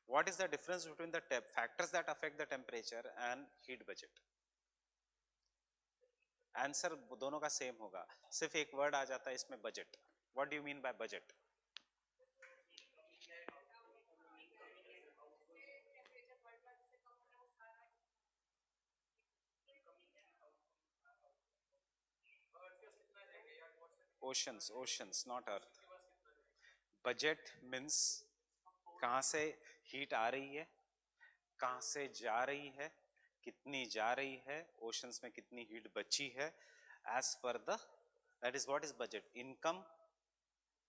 What is the difference between the factors that affect the temperature and heat budget? Answer दोनों का same होगा. सिर्फ एक word आ जाता है इसमें budget. What do you mean by budget? Oceans, not earth. Budget means कहाँ से heat आ रही है, कहाँ से जा रही है, कितनी जा रही है, oceans में कितनी heat बची है, as per the, that is what is budget. Income,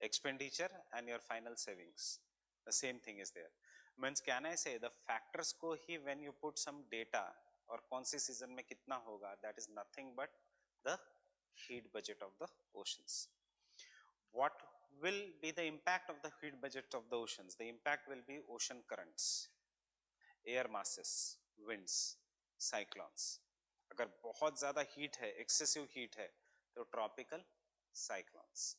expenditure and your final savings. The same thing is there. Means can I say the factors को ही when you put some data और कौन सी season में कितना होगा, that is nothing but the heat budget of the oceans. What will be the impact of the heat budget of the oceans? The impact will be ocean currents, air masses, winds, cyclones. अगर बहुत ज़्यादा heat है, excessive heat है, तो tropical cyclones.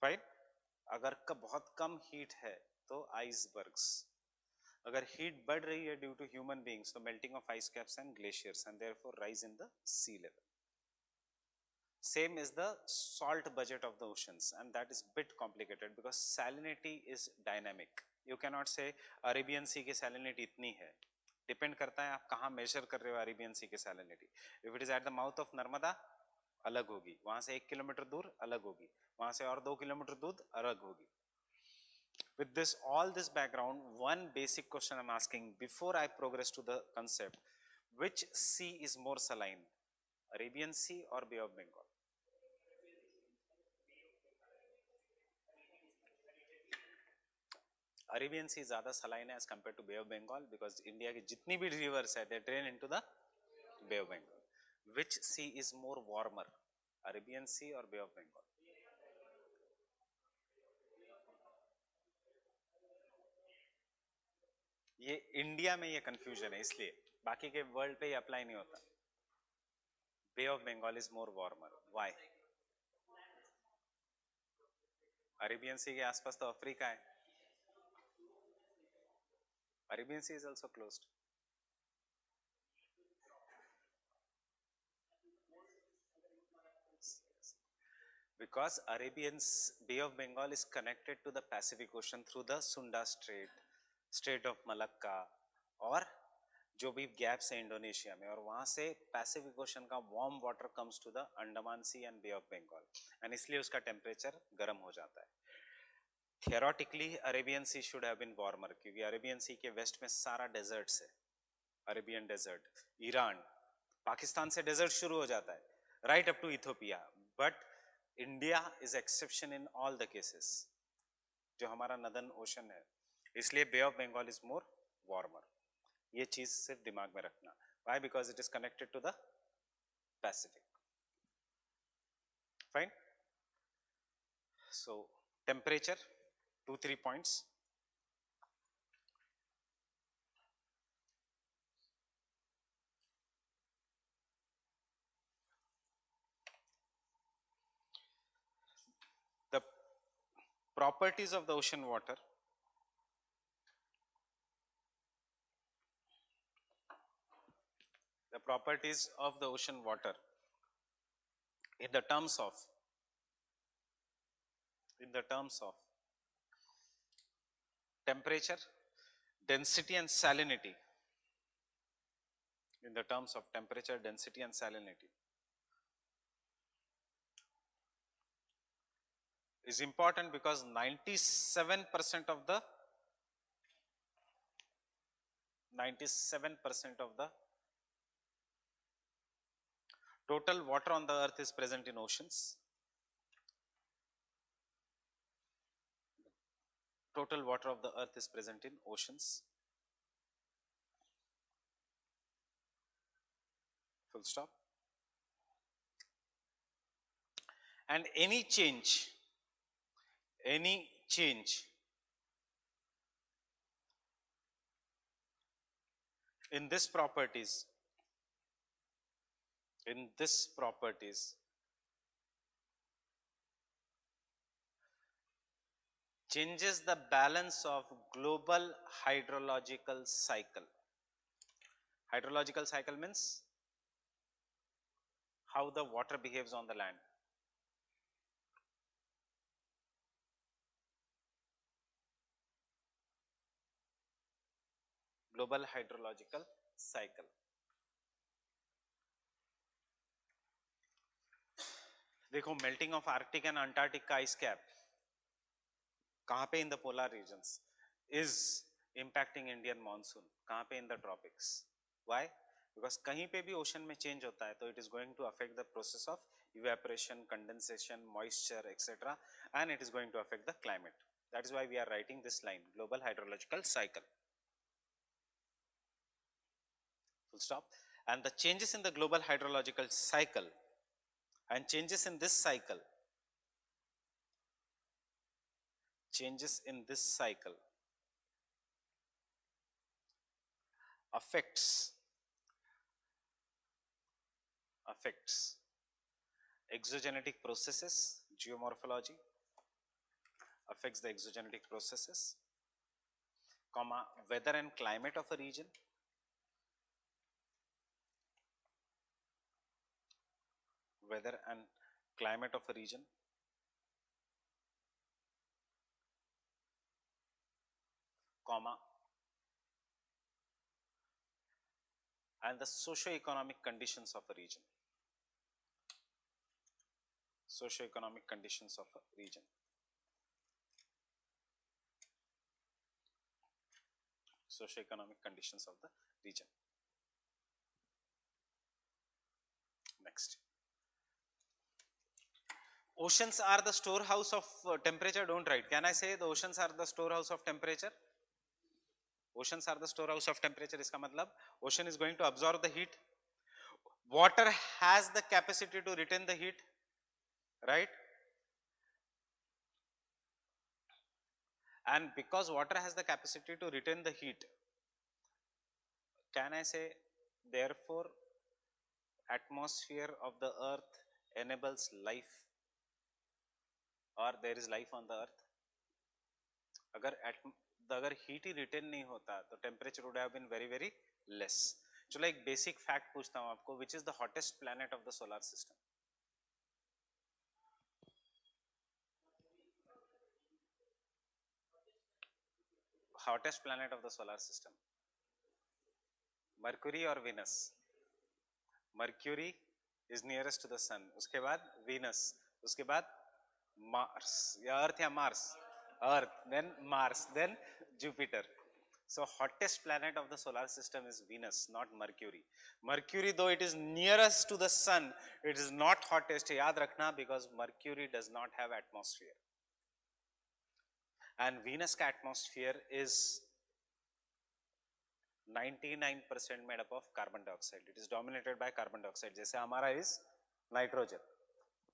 Right? अगर बहुत कम heat है, तो icebergs. अगर heat बढ़ रही है due to human beings, तो melting of ice caps and glaciers and therefore rise in the sea level. Same is the salt budget of the oceans, and that is bit complicated because salinity is dynamic. You cannot say Arabian Sea की salinity इतनी है. Depend करता है आप कहाँ measure कर रहे हो Arabian Sea की salinity. If it is at the mouth of Narmada, अलग होगी. वहाँ से 1 किलोमीटर दूर अलग होगी. वहाँ से और 2 किलोमीटर दूर अलग होगी. With this, all this background, one basic question I'm asking before I progress to the concept: which sea is more saline, Arabian Sea or Bay of Bengal? Arabian Sea ज़्यादा saline as compared to Bay of Bengal because India की जितनी भी rivers है, they drain into the Bay of Bengal. Which sea is more warmer, Arabian Sea or Bay of Bengal? ये India में ये confusion है, इसलिए बाकी के वर्ल्ड पे ये अप्लाई नहीं होता. Bay of Bengal is more warmer. Why? Arabian Sea के आसपास तो अफ्रीका है. Arabian Sea is also closed. because Bay of Bengal is connected to the Pacific Ocean through the Sunda Strait, Strait of Malacca, और जो भी gaps है Indonesia में, और वहां से पैसिफिक ओशन का warm water comes to the Andaman Sea and Bay of Bengal, and इसलिए उसका टेम्परेचर गर्म हो जाता है. Theoretically Arabian Sea should have been warmer, क्योंकि अरेबियन सी के वेस्ट में सारा डेजर्ट्स है, अरेबियन डेजर्ट, ईरान, पाकिस्तान से डेजर्ट शुरू हो जाता है right up to Ethiopia, but India is exception in all the cases, जो हमारा नदर्न ओशन है, इसलिए Bay of Bengal is more warmer. ये चीज सिर्फ दिमाग में रखना. Why? Because it is connected to the Pacific. Fine. So temperature, 2-3 points. The properties of the ocean water. The properties of the ocean water in the terms of temperature, density and salinity, in the terms of temperature, density and salinity, is important because 97% of the total water on the earth is present in oceans. Total water of the earth is present in oceans. Full stop. And any change in this properties changes the balance of global hydrological cycle. Hydrological cycle means how the water behaves on the land. Global hydrological cycle. देखो melting of Arctic and Antarctic का ice cap कहाँ पे? In the polar regions. Is impacting Indian monsoon. कहाँ पे? In the tropics. Why? Because कहीं पे भी ocean में change होता है तो it is going to affect the process of evaporation, condensation, moisture, etc. and it is going to affect the climate. That is why we are writing this line, global hydrological cycle. Full stop. And the changes in the global hydrological cycle and changes in this cycle affects exogenetic processes, geomorphology, affects the exogenetic processes, comma, weather and climate of a region, comma, and the socio-economic conditions of a region. Socio-economic conditions of a region. Socio-economic conditions of the region. Next. Oceans are the storehouse of temperature. Don't write. Can I say the oceans are the storehouse of temperature? Oceans are the storehouse of temperature. इसका मतलब ocean is going to absorb the heat. Water has the capacity to retain the heat, right? And because water has the capacity to retain the heat, can I say therefore atmosphere of the earth enables life, or there is life on the earth? अगर heat ही retain नहीं होता तो temperature would have been very very less. चलो एक basic fact पूछता हूं आपको, which is the hottest planet of the solar system? hottest planet of the solar system? Mercury or Venus? Mercury is nearest to the sun. उसके बाद Venus. उसके बाद Mars. या Earth या Mars? Earth. Then Mars. Then Jupiter. So hottest planet of the solar system is Venus, not Mercury. Mercury, though it is nearest to the sun, it is not hottest. याद रखना, because Mercury does not have atmosphere. And Venus का atmosphere is 99% made up of carbon dioxide. It is dominated by carbon dioxide. जैसे हमारा is nitrogen.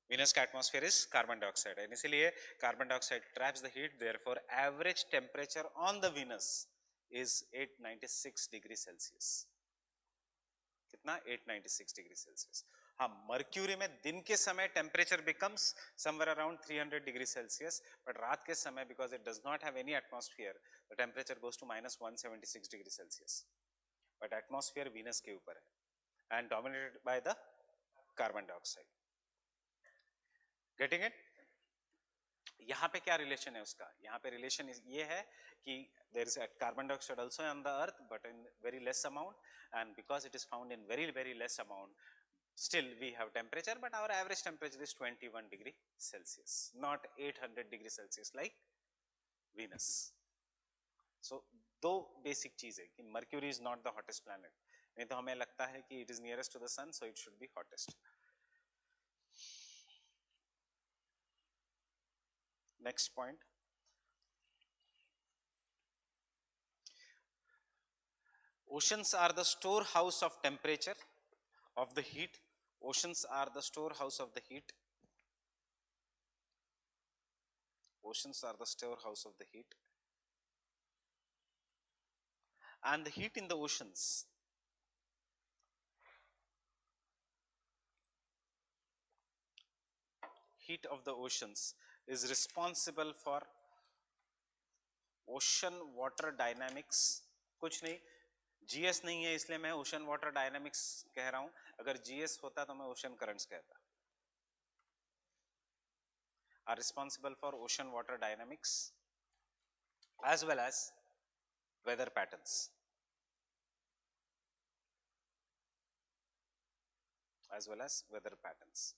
Venus का atmosphere is carbon dioxide. And इसलिए carbon dioxide traps the heat. Therefore, average temperature on the Venus is 896 degrees Celsius. कितना? 896 degrees Celsius. हाँ, mercury में दिन के समय temperature becomes somewhere around 300 degrees Celsius, but रात के समय because it does not have any atmosphere, the temperature goes to minus 176 degrees Celsius. But atmosphere Venus के ऊपर है and dominated by the carbon dioxide. Getting it? यहाँ पे क्या relation है उसका? यहाँ पे रिलेशन ये है कि there is a carbon dioxide also on the earth, but in very less amount, and because it is found in very less amount, still we have temperature, but our average temperature is 21 degree Celsius, not 800 degree Celsius like Venus. So दो basic चीज है कि Mercury is not the hottest planet. नहीं तो हमें लगता है कि it is nearest to the sun, so it should be hottest. Next point. Oceans are the storehouse of temperature, of the heat. Oceans are the storehouse of the heat. Oceans are the storehouse of the heat. And the heat in the oceans is responsible for ocean water dynamics. कुछ नहीं, GS नहीं है इसलिए मैं ocean water dynamics कह रहा हूं. अगर GS होता तो मैं ocean currents कहता. Are responsible for ocean water dynamics as well as weather patterns. As well as weather patterns.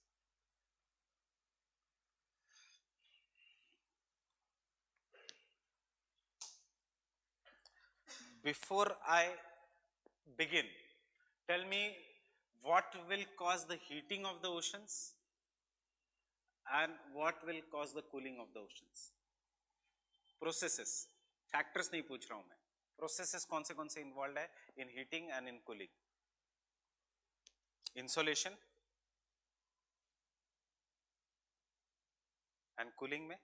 Before I begin, tell me what will cause the heating of the oceans and what will cause the cooling of the oceans. Processes, factors नहीं पूछ रहा हूं मैं. Processes कौन से involved है in heating and in cooling? Insolation and cooling में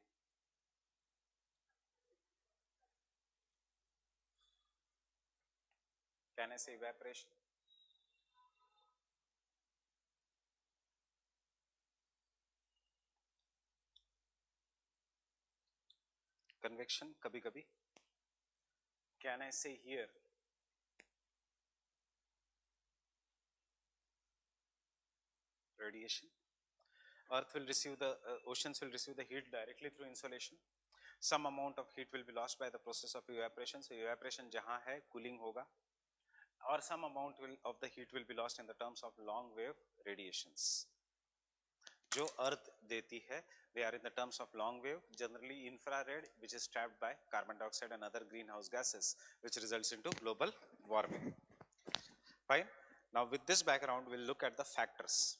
can I say evaporation? Convection कभी कभी. Can I say here radiation? Earth will receive the oceans will receive the heat directly through insolation. Some amount of heat will be lost by the process of evaporation. So evaporation जहां है cooling होगा. Or some amount of the heat will be lost in the terms of long wave radiations. जो अर्थ देती है, they are in the terms of long wave, generally infrared, which is trapped by carbon dioxide and other greenhouse gases, which results into global warming. Fine. Now with this background, we'll look at the factors.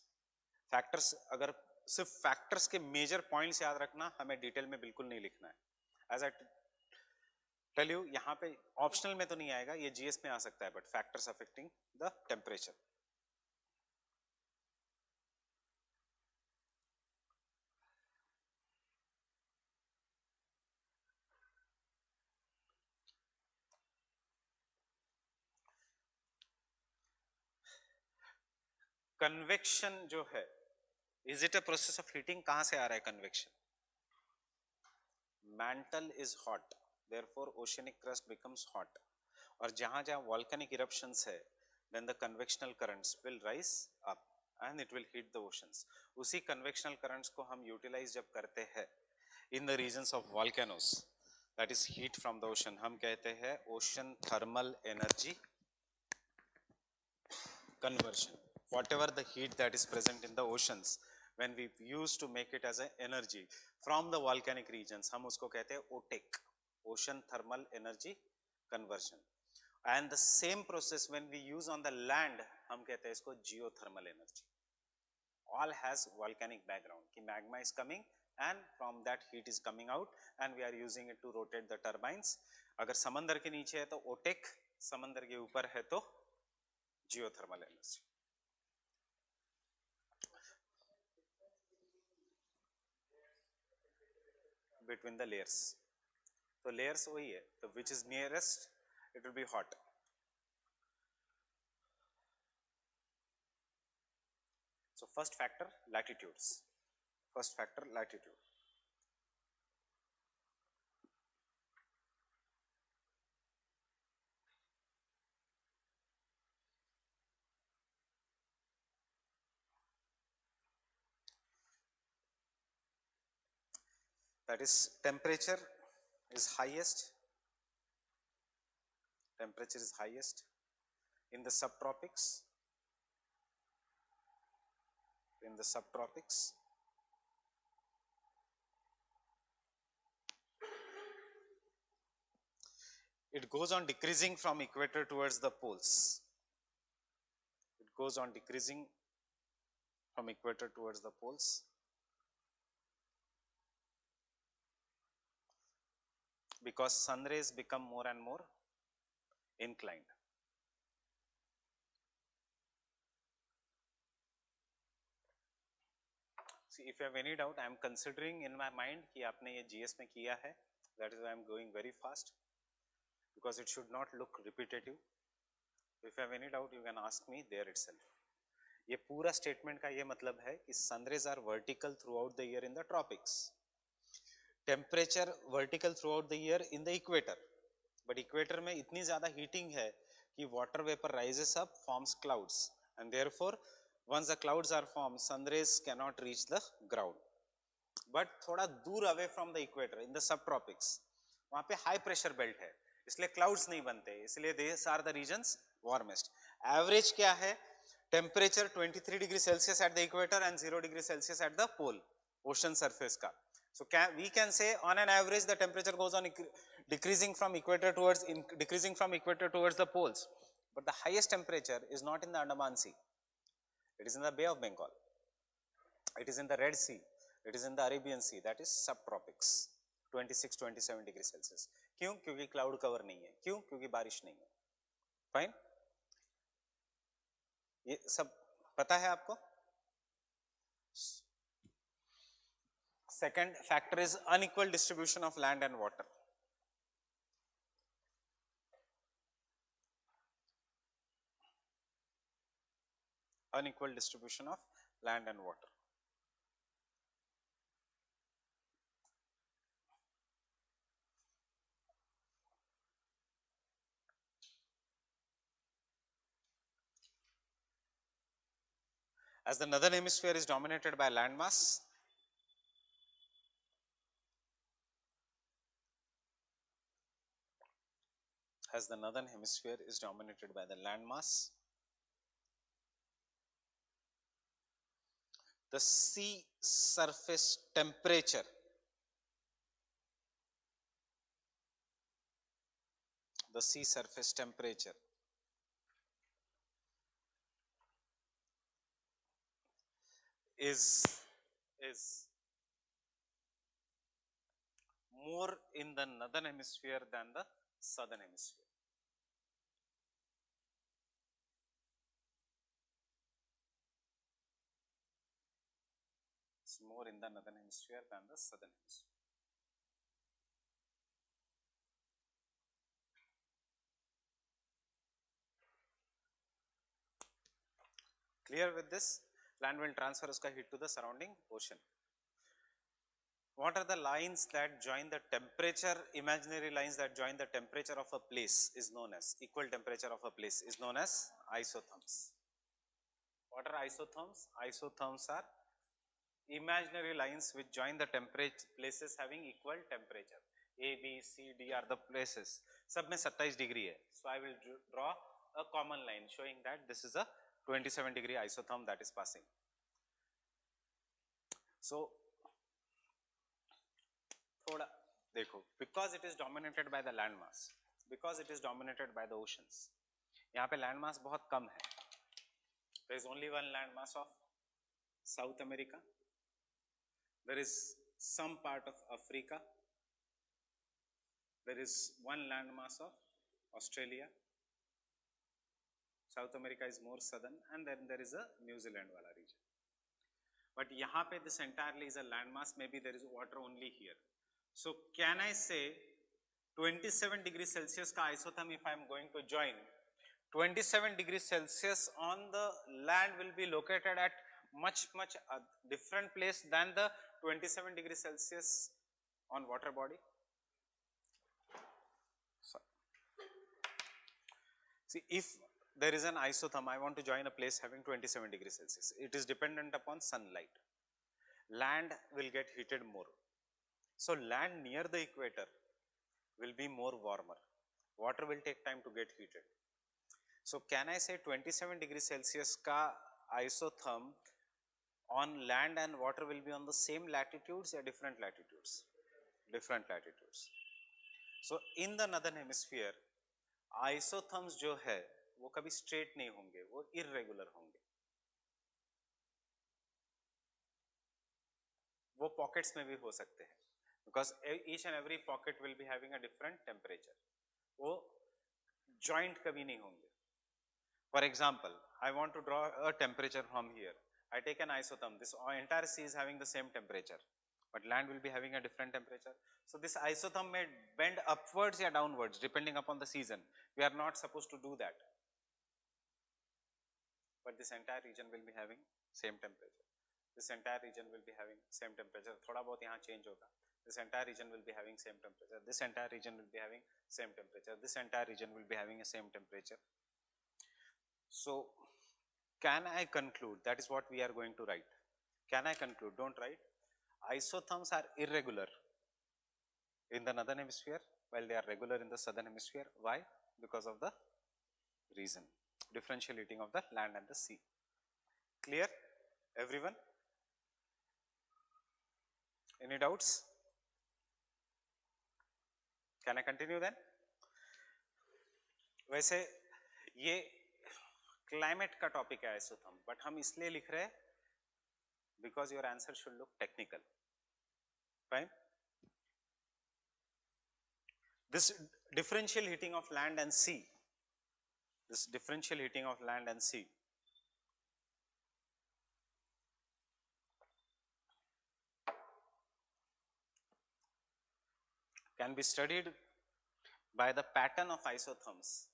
Factors, अगर सिर्फ factors के major points याद रखना, हमें detail में बिल्कुल नहीं लिखना है. As I tell you, यहाँ पे optional में तो नहीं आएगा, ये GS में आ सकता है, but factors affecting the temperature. Convection जो है, is it a process of heating? कहां से आ रहा है convection? Mantle is hot, therefore oceanic crust becomes hot. और जहां जहां वोल्केनिक इरप्शंस है, then the convectional currents will rise up and it will heat the oceans. उसी कन्वेक्शनल करंट्स को हम यूटिलाइज जब करते हैं in the regions of volcanoes, that is heat from the ocean. हम कहते हैं ocean thermal energy conversion. Whatever the heat that is present in the oceans, when we use to make it as an energy from the volcanic regions, हम उसको कहते हैं OTEC, ocean thermal energy conversion. And the same process when we use on the land, हम कहते हैं इसको geothermal energy. All has volcanic background कि magma is coming and from that heat is coming out and we are using it to rotate the turbines. अगर समंदर के नीचे है तो OTEC, समंदर के ऊपर है तो geothermal energy. Between the layers, तो layers वही है, तो which is nearest it will be hot. So first factor, latitudes. First factor, latitude. That is temperature is highest. Temperature is highest in the subtropics. In the subtropics. It goes on decreasing from equator towards the poles. It goes on decreasing from equator towards the poles. Because sun rays become more and more inclined. See, if you have any doubt, I am considering in my mind कि आपने ये GS में किया है. That is why I am going very fast, because it should not look repetitive. If you have any doubt, you can ask me there itself. ये पूरा statement का ये मतलब है कि sun rays are vertical throughout the year in the tropics. Temperature vertical throughout the year in the equator. But equator में इतनी ज़्यादा heating है कि water vapor rises up, forms clouds, and therefore once the clouds are formed, sun rays cannot reach the ground. But थोड़ा दूर away from the equator in the subtropics, वहाँ पे high pressure belt है, इसलिए clouds नहीं बनते, इसलिए these are the regions warmest. Average क्या है? Temperature 23 degree Celsius at the equator and 0 degree Celsius at the pole, ocean surface का. So we can say on an average the temperature goes on decreasing from equator towards the poles. But the highest temperature is not in the Andaman Sea. It is in the Bay of Bengal. It is in the Red Sea. It is in the Arabian Sea. That is subtropics. 26-27 degree Celsius. क्यों? क्योंकि cloud cover नहीं है. क्यों? क्योंकि बारिश नहीं है. Fine? ये सब पता है आपको? Second factor is unequal distribution of land and water. Unequal distribution of land and water. As the northern hemisphere is dominated by landmass, the sea surface temperature is more in the northern hemisphere than the southern hemisphere. It's more in the northern hemisphere than the southern hemisphere. Clear with this? Land will transfer uska heat to the surrounding ocean. What are the lines that join the temperature, imaginary lines that join the temperature of a place is known as, equal temperature of a place is known as isotherms. What are isotherms? Isotherms are imaginary lines which join the temperature places having equal temperature. A, B, C, D are the places. सब में 27 degree है. So I will draw a common line showing that this is a 27 degree isotherm that is passing. So थोड़ा देखो, because it is dominated by the land mass, because it is dominated by the oceans, यहाँ पे land mass बहुत कम है. There is only one land mass of South America. There is some part of Africa. There is one land mass of Australia. South America is more southern, and then there is a New Zealand wala region. But यहाँ पे this entirely is a land mass. Maybe there is water only here. So can I say 27 degrees Celsius का isotherm, if I am going to join 27 degrees Celsius on the land, will be located at much different place than the 27 degrees Celsius on water body? See, if there is an isotherm, I want to join a place having 27 degrees Celsius. It is dependent upon sunlight. Land will get heated more. So land near the equator will be more warmer. Water will take time to get heated. So can I say 27 degrees Celsius ka isotherm on land and water will be on the same latitudes or different latitudes? Different latitudes. So in the northern hemisphere, isotherms जो है वो कभी straight नहीं होंगे, वो irregular होंगे. वो pockets में भी हो सकते हैं, because each and every pocket will be having a different temperature. वो joint कभी नहीं होंगे. For example, I want to draw a temperature from here. I take an isotherm. This entire sea is having the same temperature, but land will be having a different temperature. So this isotherm may bend upwards or downwards depending upon the season. We are not supposed to do that. But this entire region will be having same temperature. This entire region will be having same temperature. थोड़ा बहुत यहाँ change होगा. This entire region will be having same temperature. This entire region will be having same temperature. This entire region will be having a same temperature. So can I conclude? That is what we are going to write. Can I conclude? Don't write. Isotherms are irregular in the northern hemisphere while they are regular in the southern hemisphere. Why? Because of the reason, differential heating of the land and the sea. Clear, everyone? Any doubts? Can I continue then? वैसे ये climate का topic है isotherm, but हम इसलिए लिख रहे हैं because your answer should look technical. Fine. This differential heating of land and sea, this differential heating of land and sea can be studied by the pattern of isotherms.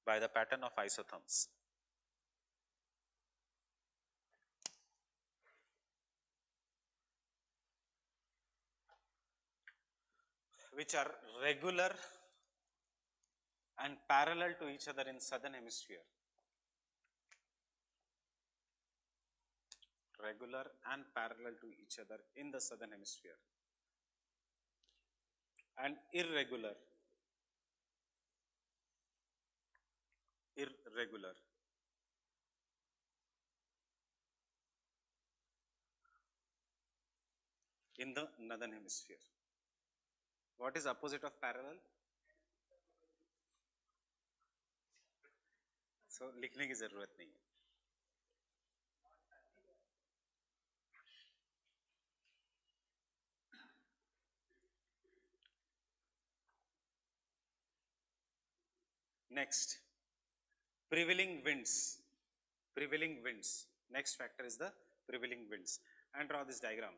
By the pattern of isotherms. Which are regular and parallel to each other in southern hemisphere. Regular and parallel to each other in the southern hemisphere. And irregular in the northern hemisphere. What is opposite of parallel? So लिखने की जरूरत नहीं है. Next, prevailing winds. Prevailing winds. Next factor is the prevailing winds. And draw this diagram.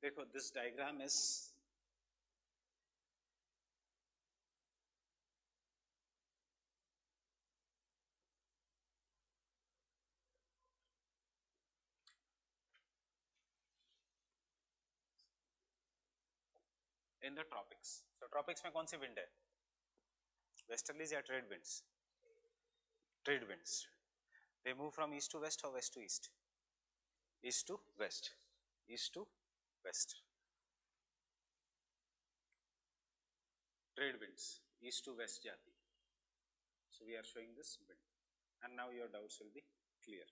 देखो this diagram is in the tropics. तो tropics में कौन सी विंड है? वेस्टर्लीज या trade winds? Trade winds. They move from east to west और west to east? East to west, east to west. Trade winds east to west जाती। So we are showing this wind, and now your doubts will be clear.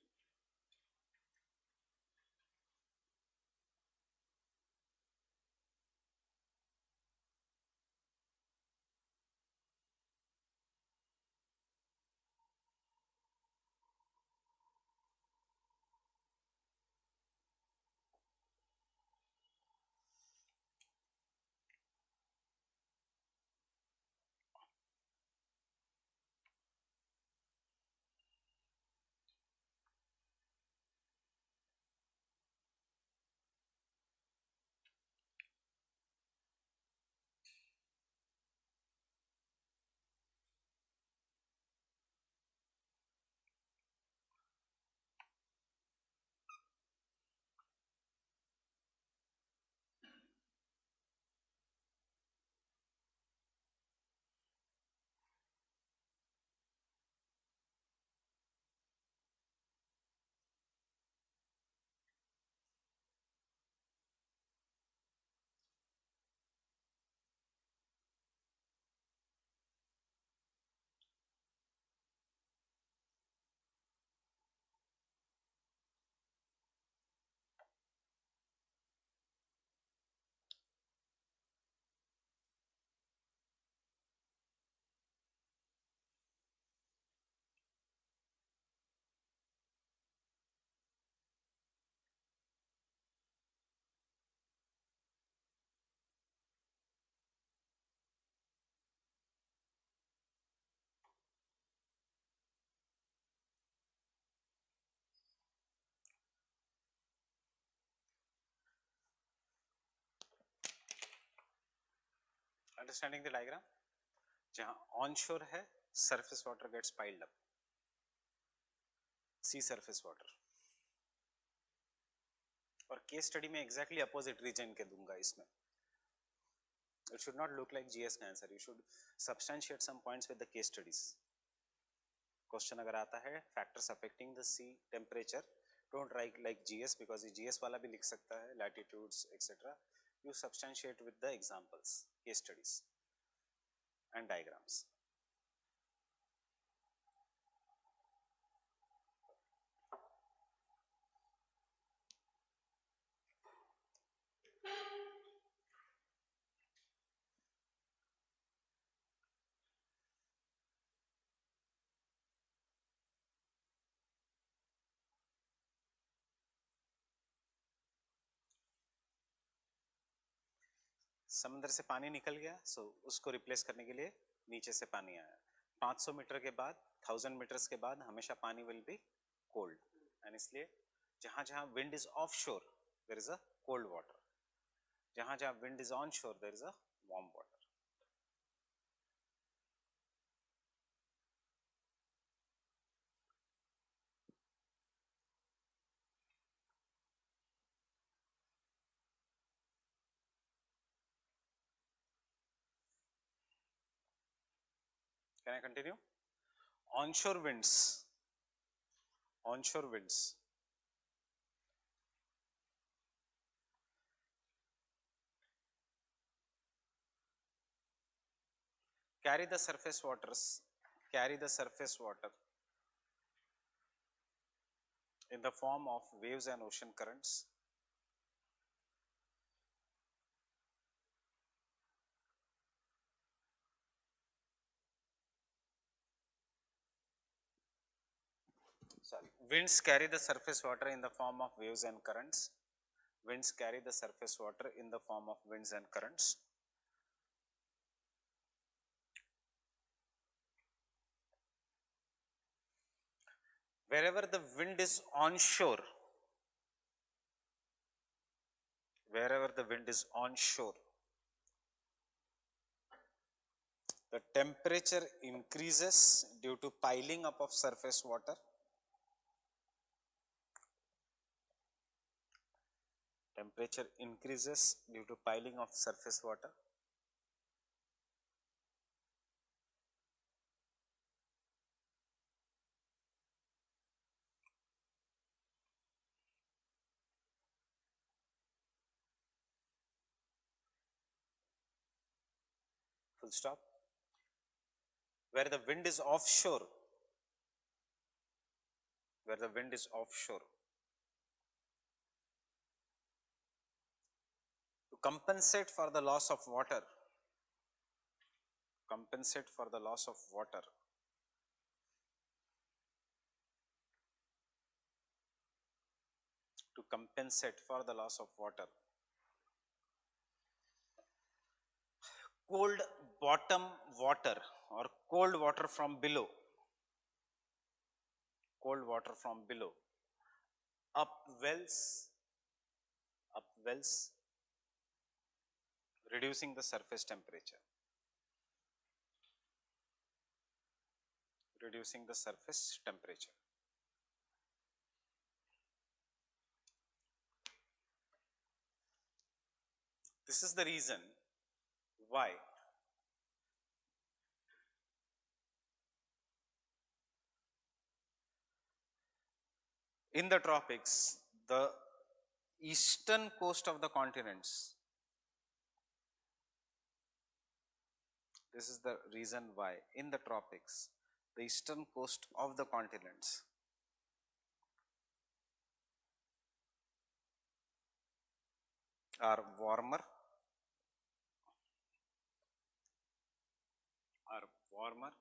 Understanding the diagram? जहां onshore है, surface water gets piled up, sea surface water. और case study में exactly opposite reason के दूंगा इसमें. It should not look like GS का answer. You should substantiate some points with the case studies. Question अगर आता है factors affecting the sea temperature, don't write like GS because ये GS वाला भी लिख सकता है, latitudes etcetera. You substantiate with the examples, case studies and diagrams. समुद्र से पानी निकल गया, सो उसको रिप्लेस करने के लिए नीचे से पानी आया. 500 मीटर के बाद, 1000 मीटर्स के बाद हमेशा पानी विल बी कोल्ड, एंड इसलिए जहां जहां wind is offshore there is a cold water, जहां जहां wind is onshore there is a warm water. Can I continue? Onshore winds, onshore winds carry the surface waters, carry the surface water in the form of waves and ocean currents. Sorry, winds carry the surface water in the form of waves and currents. Winds carry the surface water in the form of winds and currents. Wherever the wind is onshore, wherever the wind is onshore, the temperature increases due to piling up of surface water. Temperature increases due to piling of surface water. Full stop. Where the wind is offshore, where the wind is offshore, to compensate for the loss of water, compensate for the loss of water, to compensate for the loss of water, cold bottom water or cold water from below, cold water from below upwells, upwells, reducing the surface temperature, reducing the surface temperature. This is the reason why in the tropics, the eastern coast of the continents, this is the reason why in the tropics, the eastern coast of the continents are warmer, are warmer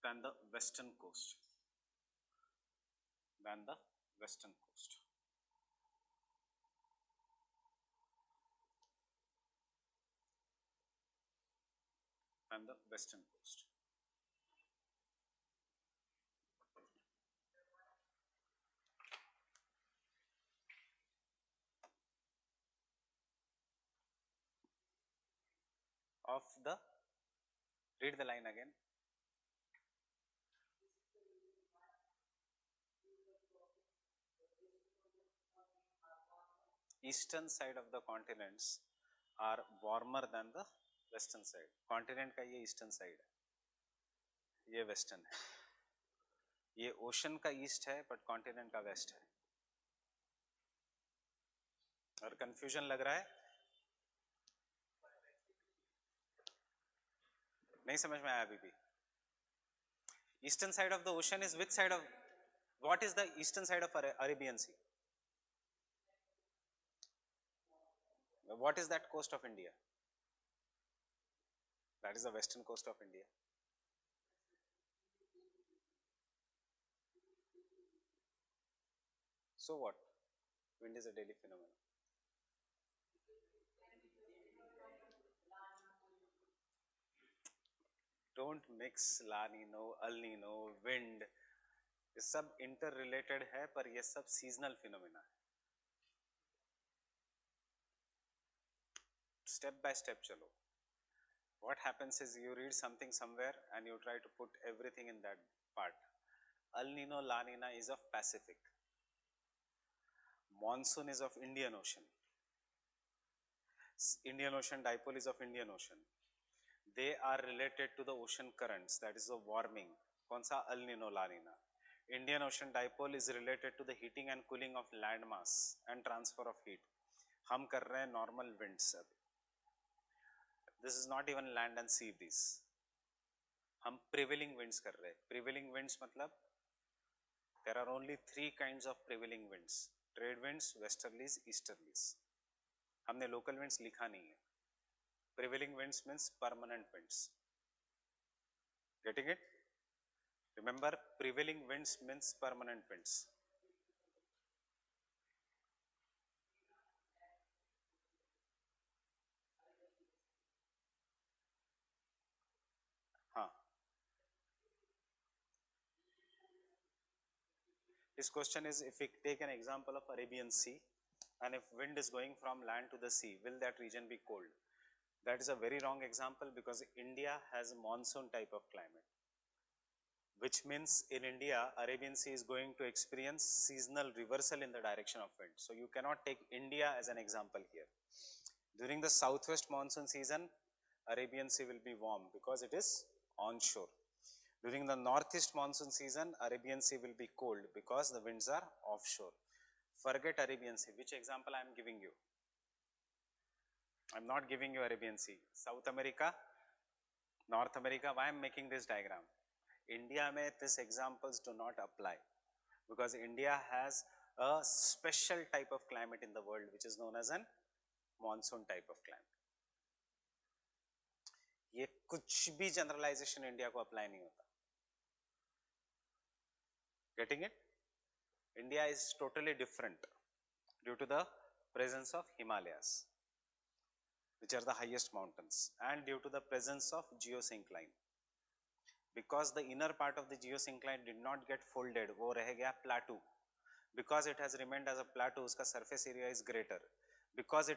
than the western coast, than the western coast. Than the western coast. Of the, read the line again. Eastern side of the continents are warmer than the western side. Continent का ये eastern side है, ये western है. ये ocean का east है, but continent का west है. और confusion लग रहा है? नहीं समझ में आया अभी भी? Eastern side of the ocean is which side of? What is the eastern side of Arabian Sea? What is that coast of India? That is the western coast of India. So what? Wind is a daily phenomenon. Don't mix La Nino, El Nino, wind. ये सब interrelated है, पर ये सब seasonal phenomena है. Step by step चलो. What happens is you read something somewhere and you try to put everything in that part. El Nino, La Nina is of Pacific. Monsoon is of Indian Ocean. Indian Ocean dipole is of Indian Ocean. They are related to the ocean currents, that is the warming. कौन सा El Nino, La Nina? Indian Ocean dipole is related to the heating and cooling of land mass and transfer of heat. हम कर रहे हैं normal winds अभी. This is not even land and sea breeze. हम prevailing winds कर रहे हैं. Prevailing winds मतलब there are only three kinds of prevailing winds: trade winds, westerlies, easterlies. हमने local winds लिखा नहीं है. Prevailing winds means permanent winds. Getting it? Remember, prevailing winds means permanent winds. हाँ. His question is, if we take an example of Arabian Sea, and if wind is going from land to the sea, will that region be cold? That is a very wrong example, because India has a monsoon type of climate, which means in India, Arabian Sea is going to experience seasonal reversal in the direction of wind. So you cannot take India as an example here. During the southwest monsoon season, Arabian Sea will be warm because it is onshore. During the northeast monsoon season, Arabian Sea will be cold because the winds are offshore. Forget Arabian Sea. Which example I am giving you? I am not giving you Arabian Sea. South America, North America. Why I am making this diagram? India mein these examples do not apply, because India has a special type of climate in the world which is known as an monsoon type of climate. ये कुछ भी generalisation India को apply नहीं होता. Getting it? India is totally different due to the presence of Himalayas, which are the highest mountains, and due to the presence of geosyncline. Because the inner part of the geosyncline did not get folded, वो रह गया plateau. Because it has remained as a plateau, उसका surface area is greater. Because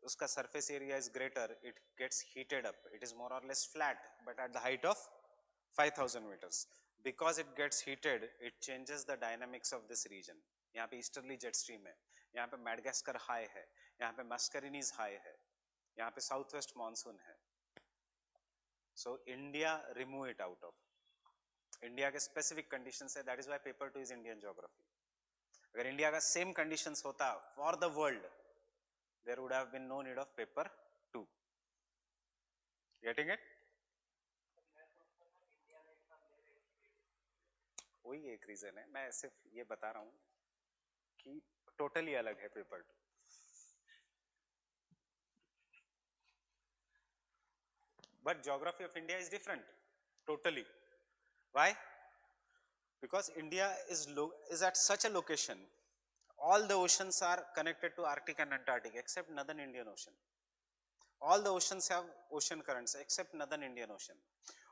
उसका surface area is greater, it gets heated up. It is more or less flat, but at the height of 5,000 meters. Because it gets heated, it changes the dynamics of this region. यहाँ पे easterly jet stream है, यहाँ पे Madagascar high है, यहाँ पे Mascarenes high है, यहाँ पे southwest monsoon है. So India remove it out of. India के specific conditions है, that is why paper 2 is Indian geography. अगर India का same conditions होता for the world, there would have been no need of paper 2. Getting it? वही एक reason है, मैं सिर्फ ये बता रहा हूँ कि टोटली अलग है paper 2. But geography of India is different, totally. Why? Because India is at such a location, all the oceans are connected to Arctic and Antarctic except Northern Indian Ocean. All the oceans have ocean currents except Northern Indian Ocean.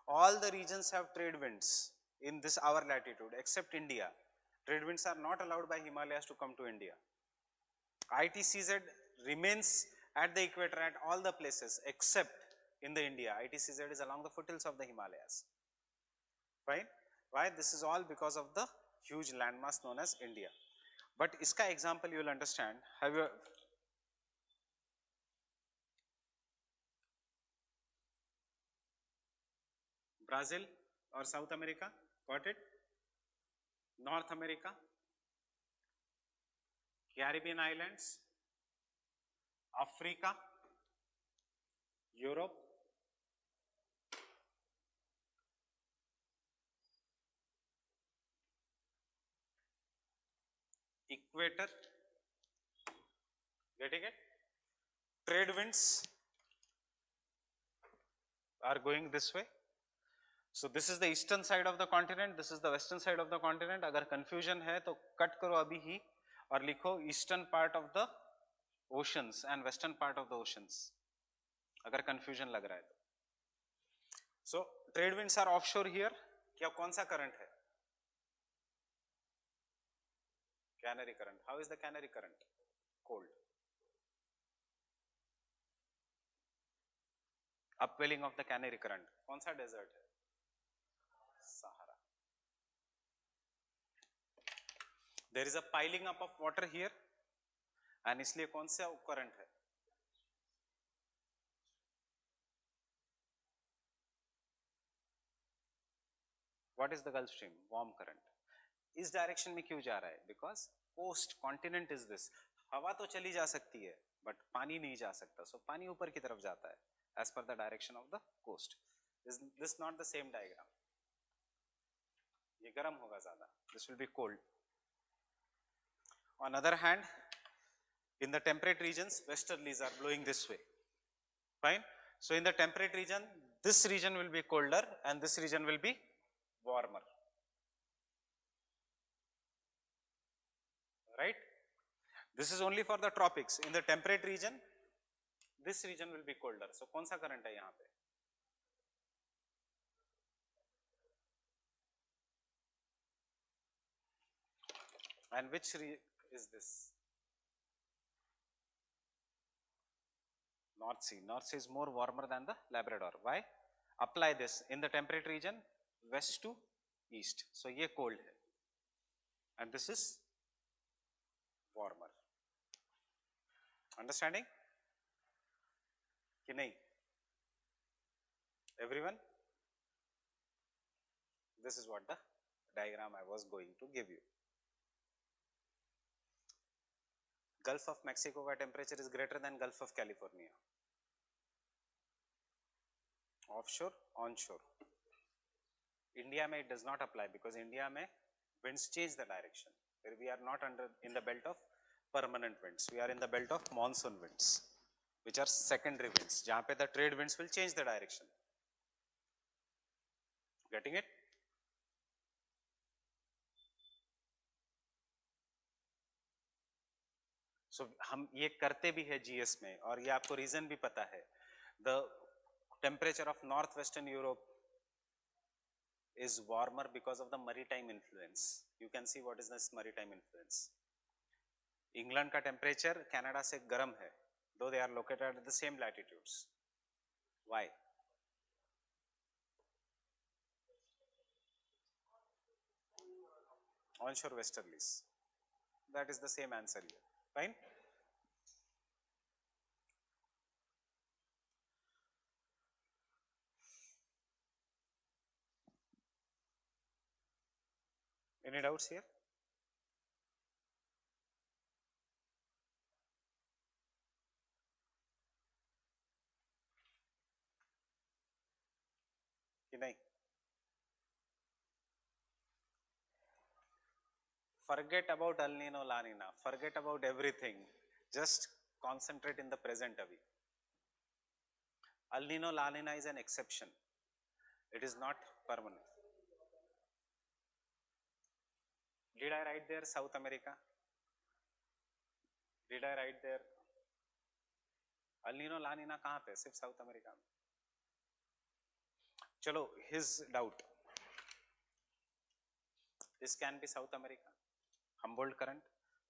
All the regions have trade winds in this our latitude except India. Trade winds are not allowed by Himalayas to come to India. ITCZ remains at the equator at all the places except in the India. ITCZ is along the foothills of the Himalayas. Fine? Why? This is all because of the huge landmass known as India. But iska example you will understand. Have you Brazil or South America? Got it? North America, Caribbean islands, Africa, Europe, equator. Getting it? Trade winds are going this way. So this is the eastern side of the continent, this is the western side of the continent. अगर confusion है तो cut करो अभी ही और लिखो eastern part of the oceans and western part of the oceans. अगर confusion लग रहा है तो. So trade winds are offshore here. क्या कौन सा current है? Canary current. How is the Canary current? Cold. Upwelling of the Canary current. कौन सा desert है? Sahara. There is a piling up of water here, and इसलिए कौन सा current है? What is the Gulf Stream? Warm current. इस direction में क्यों जा रहा है? Because coast continent is this. हवा तो चली जा सकती है, but पानी नहीं जा सकता. So पानी ऊपर की तरफ जाता है, as per the direction of the coast. Is this not the same diagram? ये गर्म होगा ज़्यादा. This will be cold. On other hand, in the temperate regions, westerlies are blowing this way. Fine. So in the temperate region, this region will be colder and this region will be warmer. Right? This is only for the tropics. In the temperate region, this region will be colder. So कौन सा current है यहाँ पे? And which is this? North Sea. North Sea is more warmer than the Labrador. Why? Apply this in the temperate region, west to east. So ये cold है, and this is warmer. Understanding? कि नहीं? Everyone? This is what the diagram I was going to give you. Gulf of Mexico का temperature is greater than Gulf of California. Offshore, onshore. India में it does not apply because India में winds change the direction. Where we are not in the belt of permanent winds. We are in the belt of monsoon winds, which are secondary winds. जहाँ पे the trade winds will change the direction. Getting it? So हम ये करते भी है GS में, और ये आपको reason भी पता है. The temperature of northwestern Europe is warmer because of the maritime influence. You can see what is this maritime influence. England का temperature Canada से गर्म है, though they are located at the same latitudes. Why? Onshore westerlies. That is the same answer here. Fine? Any doubts here? कि नहीं? Forget about El Nino, La Nina. Forget about everything. Just concentrate in the present अभी. El Nino, La Nina is an exception. It is not permanent. Did I write there South America? Did I write there? El Nino, La Nina कहाँ पे? सिर्फ South America में. चलो, his doubt. This can be South America. Humboldt current.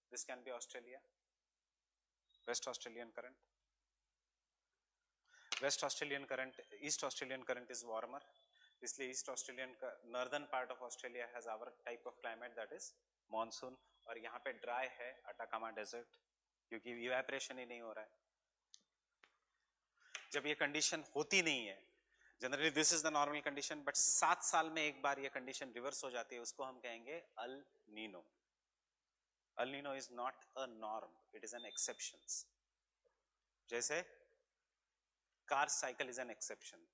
This can be Australia. West Australian current. West Australian current, East Australian current is warmer. इसलिए East Australian northern part of Australia has our type of climate, that is monsoon. और यहाँ पे dry है Atacama desert, क्योंकि evaporation ही नहीं हो रहा है. जब ये condition होती नहीं है, generally this is the normal condition, but 7 साल में एक बार ये condition reverse हो जाती है, उसको हम कहेंगे El Nino. El Nino is not a norm, it is an exception. जैसे car cycle is an exception,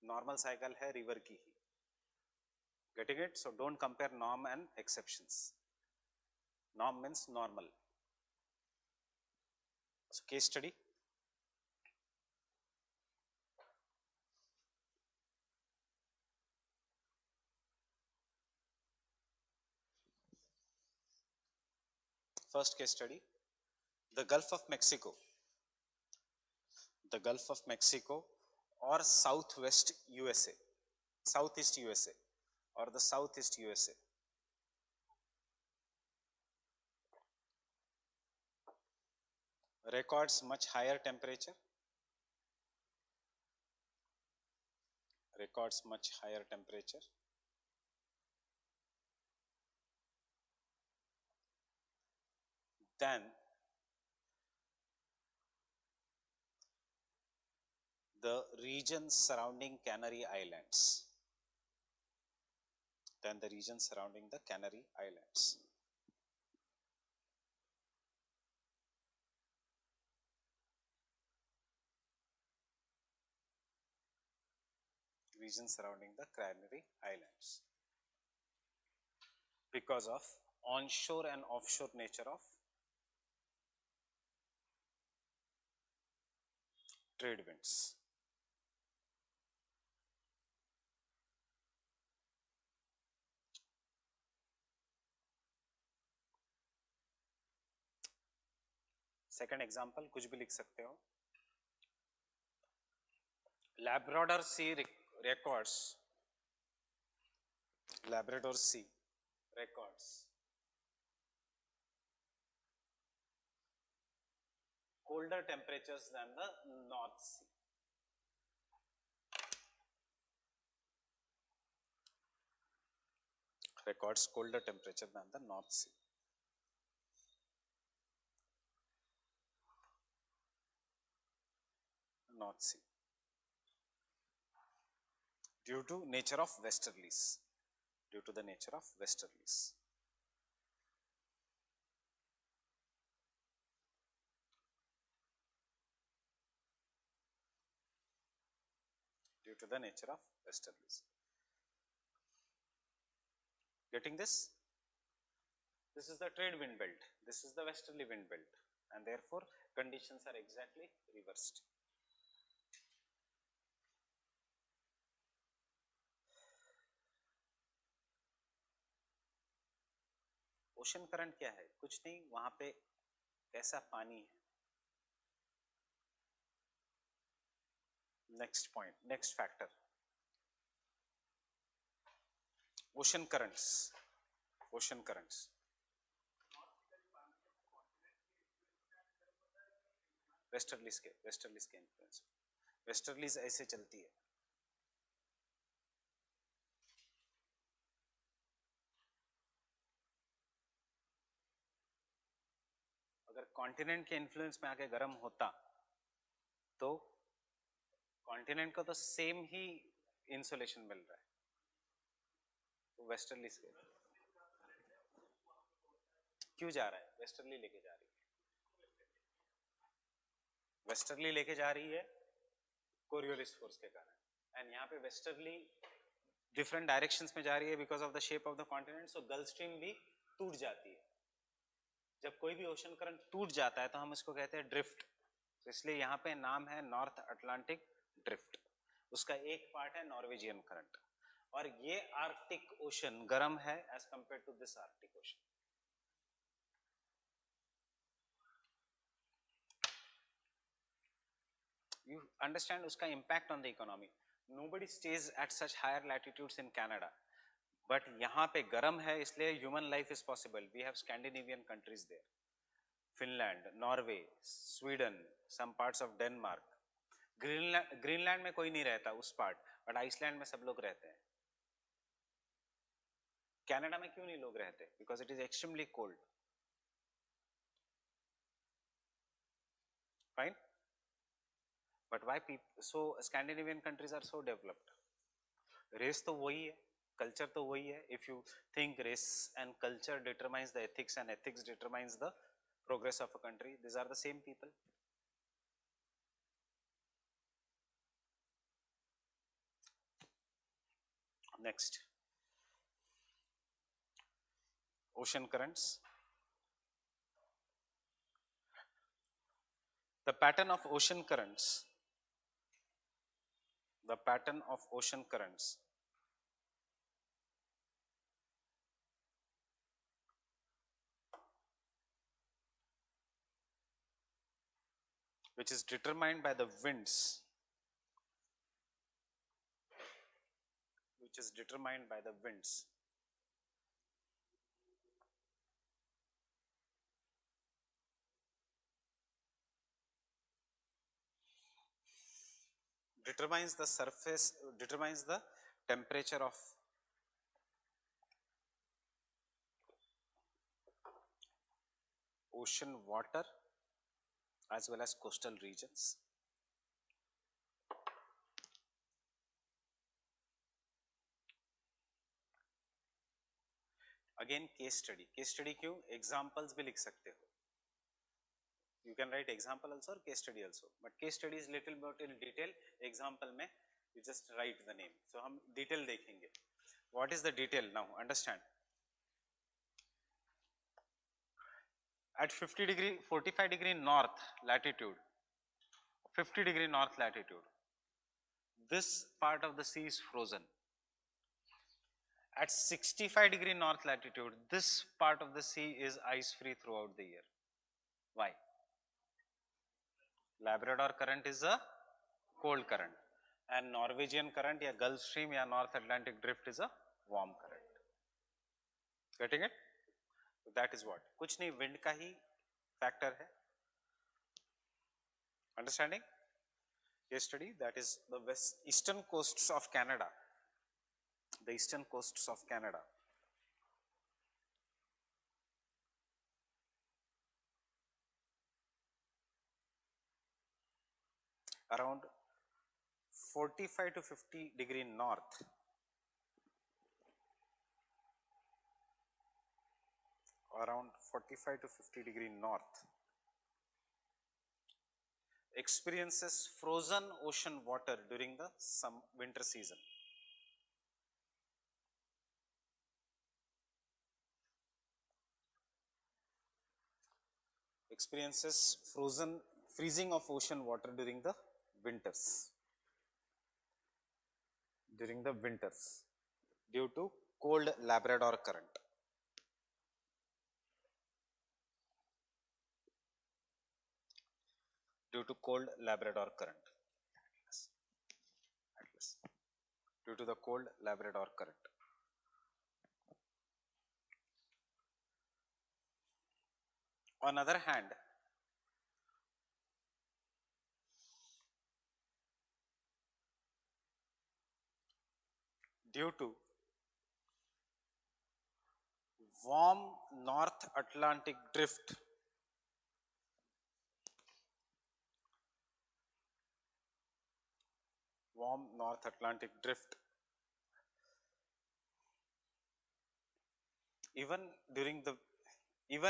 normal cycle है रिवर की ही. Getting it? So don't compare norm and exceptions. Norm means normal. So case study. First case study, the Gulf of Mexico. The Gulf of Mexico or Southwest USA, Southeast USA or the Southeast USA. Records much higher temperature. Records much higher temperature. Than the regions surrounding Canary Islands. Than the region surrounding the Canary Islands. Region surrounding the Canary Islands. Because of onshore and offshore nature of trade winds. Second example कुछ भी लिख सकते हो. Labrador Sea records. Labrador Sea records colder temperatures than the North Sea. Records colder temperature than the North Sea. North Sea. Due to nature of westerlies. Due to the nature of westerlies. Due to the nature of westerlies. Getting this? This is the trade wind belt. This is the westerly wind belt. And therefore, conditions are exactly reversed. Ocean current क्या है? कुछ नहीं, वहां पे कैसा पानी है. Next point, next factor, ocean currents. Ocean currents westerlies के इन्फ्लुएंस. वेस्टर्लीज ऐसे चलती है. अगर कॉन्टिनेंट के इन्फ्लुएंस में आके गर्म होता तो कॉन्टिनेंट को तो सेम ही इंसुलेशन मिल रहा है. तो वेस्टर्ली से क्यों जा रहा है? वेस्टर्ली लेके जा रही है. वेस्टर्ली लेके जा रही है कोरियोलिस फोर्स के कारण. एंड यहाँ पे वेस्टर्ली डिफरेंट डायरेक्शंस में जा रही है because of the shape of the continent. So gulf stream भी टूट जाती है. जब कोई भी ओशन करंट टूट जाता है तो हम इसको कहते हैं ड्रिफ्ट. तो इसलिए यहाँ पे नाम है नॉर्थ अटलांटिक ड्रिफ्ट. उसका एक पार्ट है नॉर्वेजियन करंट. और ये आर्कटिक ओशन गर्म है as compare to this Arctic Ocean. You understand उसका impact on the economy. Nobody stays at such higher latitudes in Canada. But यहाँ पे गर्म है इसलिए human life is possible. We have Scandinavian countries there. Finland, Norway, Sweden, some parts of Denmark. Greenland में कोई नहीं रहता उस part, but Iceland में सब लोग रहते हैं. Canada में क्यों नहीं लोग रहते? Because it is extremely cold. Fine? But why people? So Scandinavian countries are so developed. Race तो वही है, culture तो वही है. If you think race and culture determines the ethics and ethics determines the progress of a country, these are the same people. Next, ocean currents. The pattern of ocean currents. The pattern of ocean currents which is determined by the winds, which is determined by the winds. Determines the surface, determines the temperature of ocean water as well as coastal regions. Again case study क्यों? Examples भी लिख सकते हो. You can write example also or case study also, but case study is little bit in detail. Example में you just write the name. So हम detail देखेंगे. What is the detail now? Understand. At 45 degree north latitude, 50 degree north latitude, this part of the sea is frozen. At 65 degree north latitude, this part of the sea is ice free throughout the year. Why? Labrador current is a cold current and Norwegian current या Gulf Stream या North Atlantic drift is a warm current. Getting it? So that is what. कुछ नहीं, wind का ही factor है. Understanding? Case study, that is the eastern coasts of Canada. The eastern coasts of Canada. Around 45 to 50 degree north. Around 45 to 50 degree north. Experiences frozen ocean water during the winter season. Experiences freezing of ocean water during the winters. During the winters, due to cold Labrador current. Due to cold Labrador current. Due to the cold Labrador current. On the other hand, due to warm North Atlantic drift, even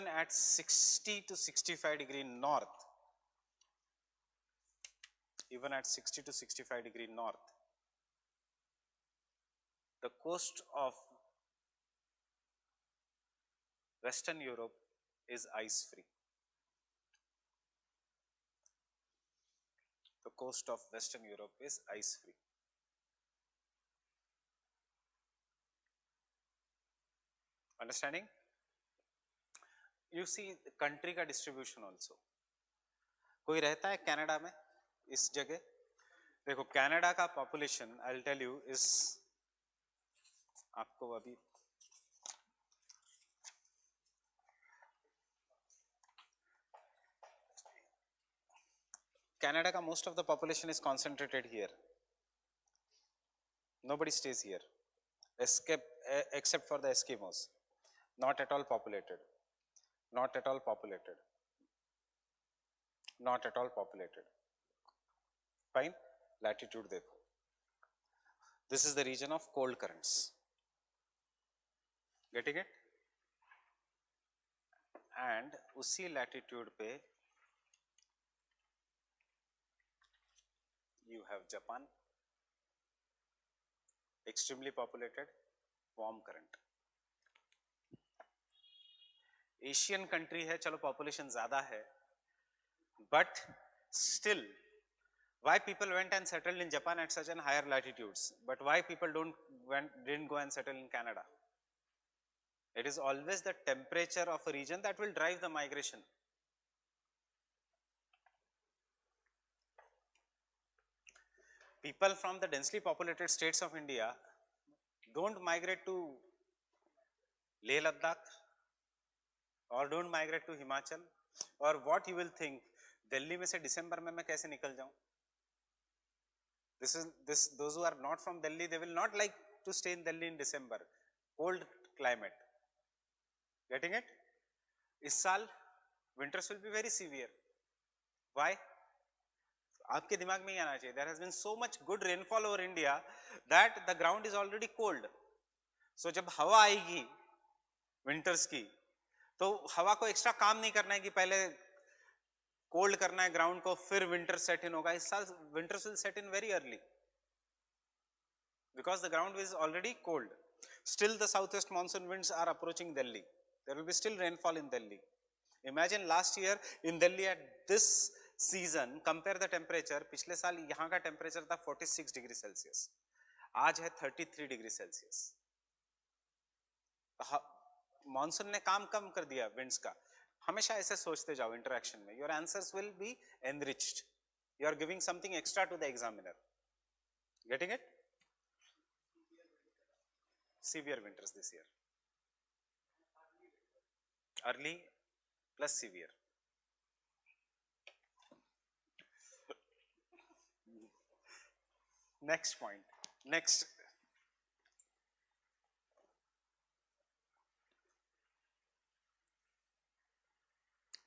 at 60 to 65 degree north, the coast of Western Europe is ice free. The coast of Western Europe is ice free. Understanding? You see country का distribution also. कोई रहता है Canada में इस जगह? देखो Canada का population, I'll tell you, is आपको अभी Canada का most of the population is concentrated here. Nobody stays here, except for the Eskimos. Not at all populated. Not at all populated. Not at all populated. Fine. Latitude देखो. This is the region of cold currents. Getting it? And उसी latitude पे you have Japan, extremely populated, warm current. Asian country है, चलो population ज़्यादा है, but still, why people went and settled in Japan at such an higher latitudes? But why people didn't go and settle in Canada? It is always the temperature of a region that will drive the migration. People from the densely populated states of India don't migrate to Leh Ladakh or don't migrate to Himachal, or what you will think, Delhi में से December में मैं कैसे निकल जाऊं? Those who are not from Delhi, they will not like to stay in Delhi in December, cold climate. Getting it? इस साल winters will be very severe. Why? आपके दिमाग में ही आना चाहिए. There has been so much good rainfall over India that the ground is already cold. So जब हवा आएगी winters की, तो हवा को एक्स्ट्रा काम नहीं करना है कि पहले कोल्ड करना है ग्राउंड को, फिर विंटर सेट इन होगा. इस साल winters will set in very early because the ground is already cold. Still the southwest monsoon winds are approaching Delhi. There will be still rainfall in Delhi. Imagine last year in Delhi at this season, compare the temperature. पिछले साल यहाँ का temperature था 46 degree Celsius, आज है 33 degree Celsius. Monsoon ने काम कम कर दिया विंड्स का. हमेशा ऐसे सोचते जाओ इंटरेक्शन में. Your answers will be enriched. You are giving something extra to the examiner. Getting it? Severe winters this year. Early plus severe. Next point. Next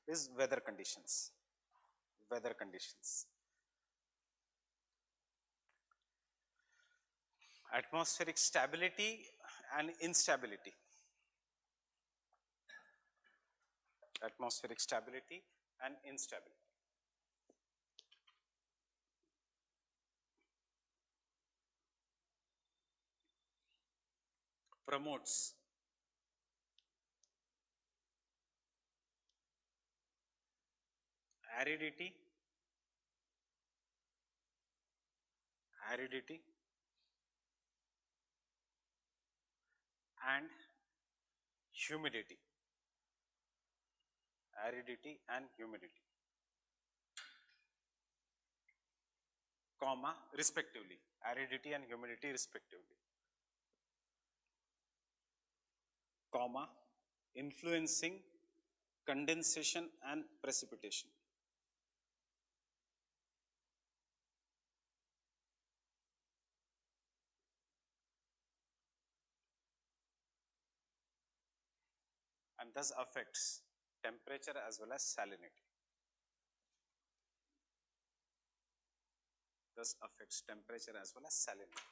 is weather conditions. Weather conditions. Atmospheric stability and instability. Atmospheric stability and instability. Promotes aridity, aridity and humidity, aridity and humidity, comma, respectively, aridity and humidity respectively, comma, influencing condensation and precipitation. And thus affects temperature as well as salinity. Thus affects temperature as well as salinity.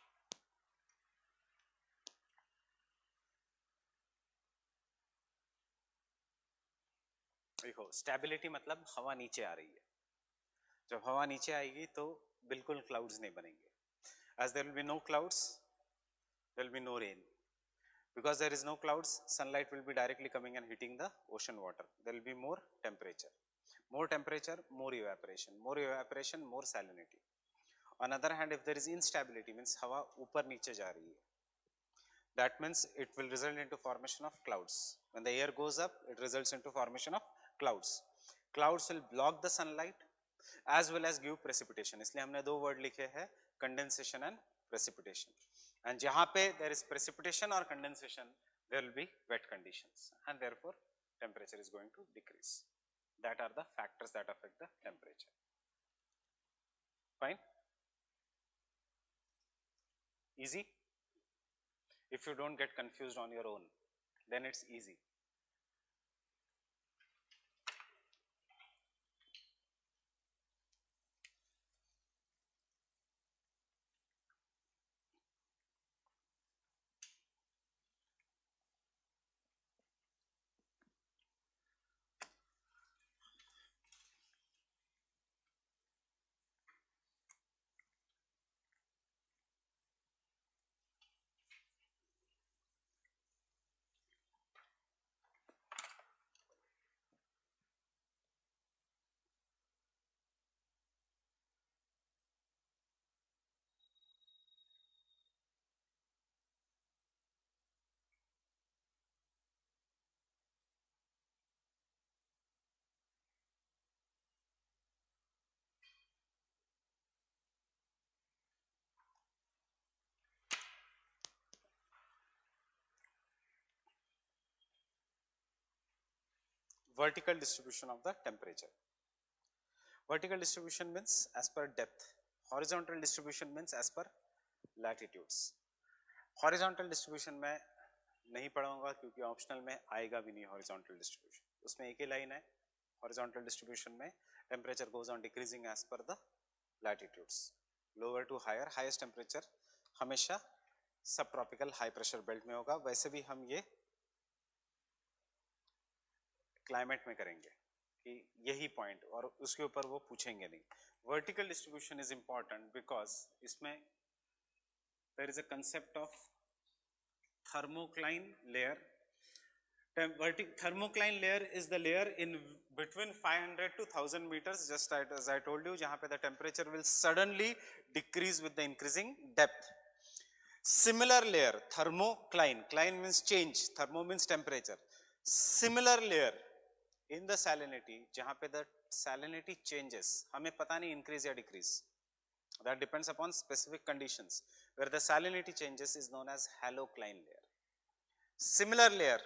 देखो stability मतलब हवा नीचे आ रही है, जब हवा नीचे आएगी तो बिल्कुल क्लाउड्स नहीं बनेंगे. As there will be no clouds, there will be no rain. Because there is no clouds, sunlight will be directly coming and hitting the ocean water. There will be more temperature. More temperature, more evaporation. More evaporation, more salinity. On the other hand, if there is instability, means हवा ऊपर नीचे जा रही है, that means it will result into formation of clouds. When the air goes up, it results into formation of clouds. Clouds will block the sunlight as well as give precipitation. इसलिए हमने दो word लिखे हैं, condensation and precipitation. And जहाँ पे there is precipitation or condensation, there will be wet conditions, and therefore temperature is going to decrease. That are the factors that affect the temperature. Fine? Easy? If you don't get confused on your own, then it's easy. Vertical distribution of the temperature. Vertical distribution means as per depth. Horizontal distribution means as per latitudes. Horizontal distribution में नहीं पढ़ाऊंगा क्योंकि optional में आएगा भी नहीं horizontal distribution. उसमें एक ही लाइन है horizontal distribution में temperature goes on decreasing as per the latitudes. Lower to higher, highest temperature हमेशा सब ट्रॉपिकल हाई प्रेशर बेल्ट में होगा. वैसे भी हम ये क्लाइमेट में करेंगे कि यही पॉइंट, और उसके ऊपर वो पूछेंगे नहीं. Vertical distribution is important because इसमें there is a concept of thermocline layer. Thermocline layer is the layer in between 500 to 1000 meters, just as I told you, जहाँ पे the temperature will suddenly decrease with the increasing depth. Similar layer, thermocline, cline means change, thermo means temperature. Similar layer in the salinity, जहाँ पे the salinity changes, हमें पता नहीं increase या decrease. That depends upon specific conditions. Where the salinity changes is known as halocline layer. Similar layer,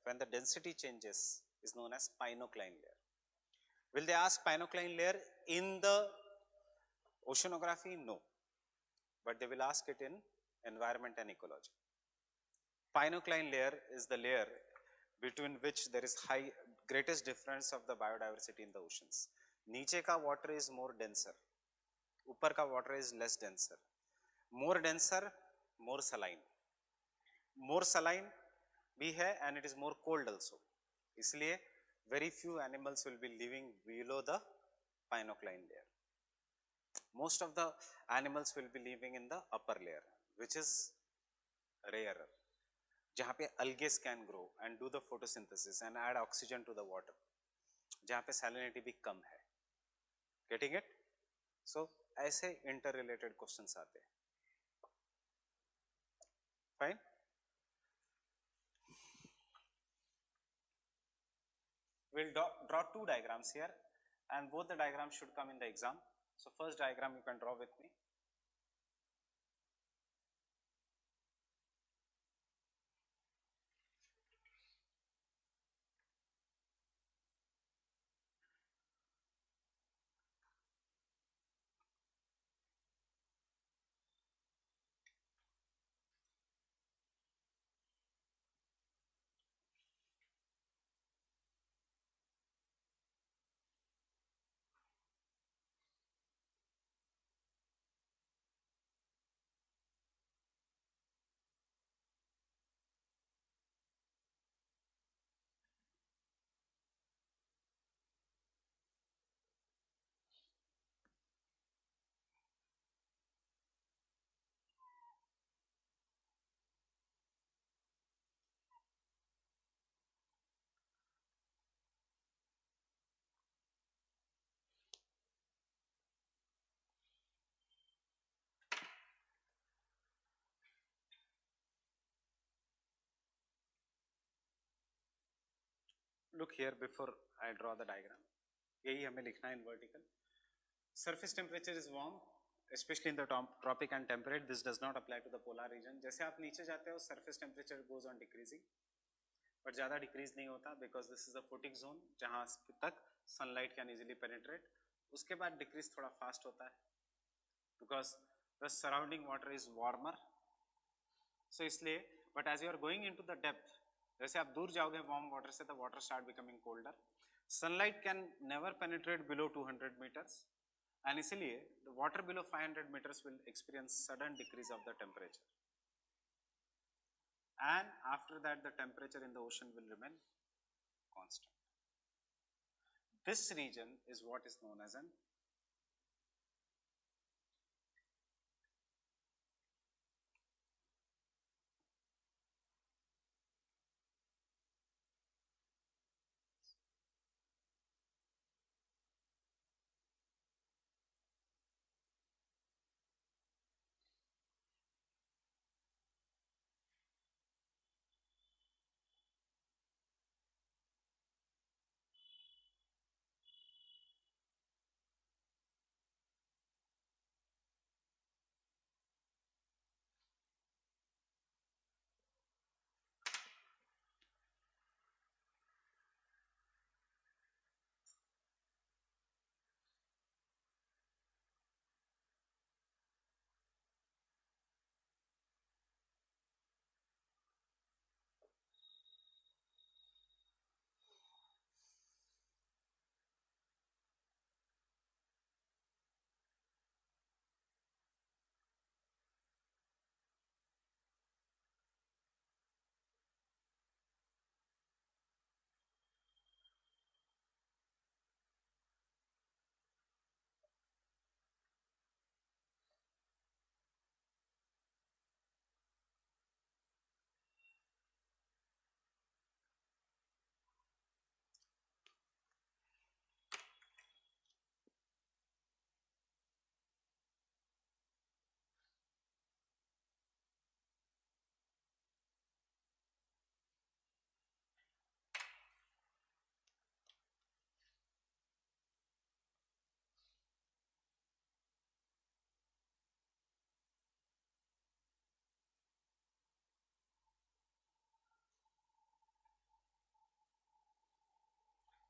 when the density changes, is known as pinocline layer. Will they ask pinocline layer in the oceanography? No. but they will ask it in environment and ecology. Pinocline layer is the layer between which there is high greatest difference of the biodiversity in the oceans. नीचे का water is more denser, ऊपर का water is less denser. More denser, more saline. More saline भी है and it is more cold also. इसलिए very few animals will be living below the pinocline layer. Most of the animals will be living in the upper layer, which is rarer. जहाँ पे algae can grow and do the photosynthesis and add oxygen to the water. जहाँ पे salinity भी कम है. Getting it? So ऐसे interrelated questions आते हैं. Fine? We'll draw two diagrams here and both the diagrams should come in the exam. So first diagram you can draw with me. Look here before I draw the diagram. यही हमें लिखना है in vertical. Surface temperature is warm, especially in the tropic and temperate. This does not apply to the polar region. जैसे आप नीचे जाते हो, surface temperature goes on decreasing, but ज़्यादा decrease नहीं होता because this is a photic zone जहाँ तक sunlight can easily penetrate. उसके बाद decrease थोड़ा fast होता है because the surrounding water is warmer. So इसलिए, but as you are going into the depth, जैसे आप दूर जाओगे warm water से, the water start becoming colder. Sunlight can never penetrate below 200 meters, and इसलिए the water below 500 meters will experience sudden decrease of the temperature. And after that, the temperature in the ocean will remain constant. This region is what is known as an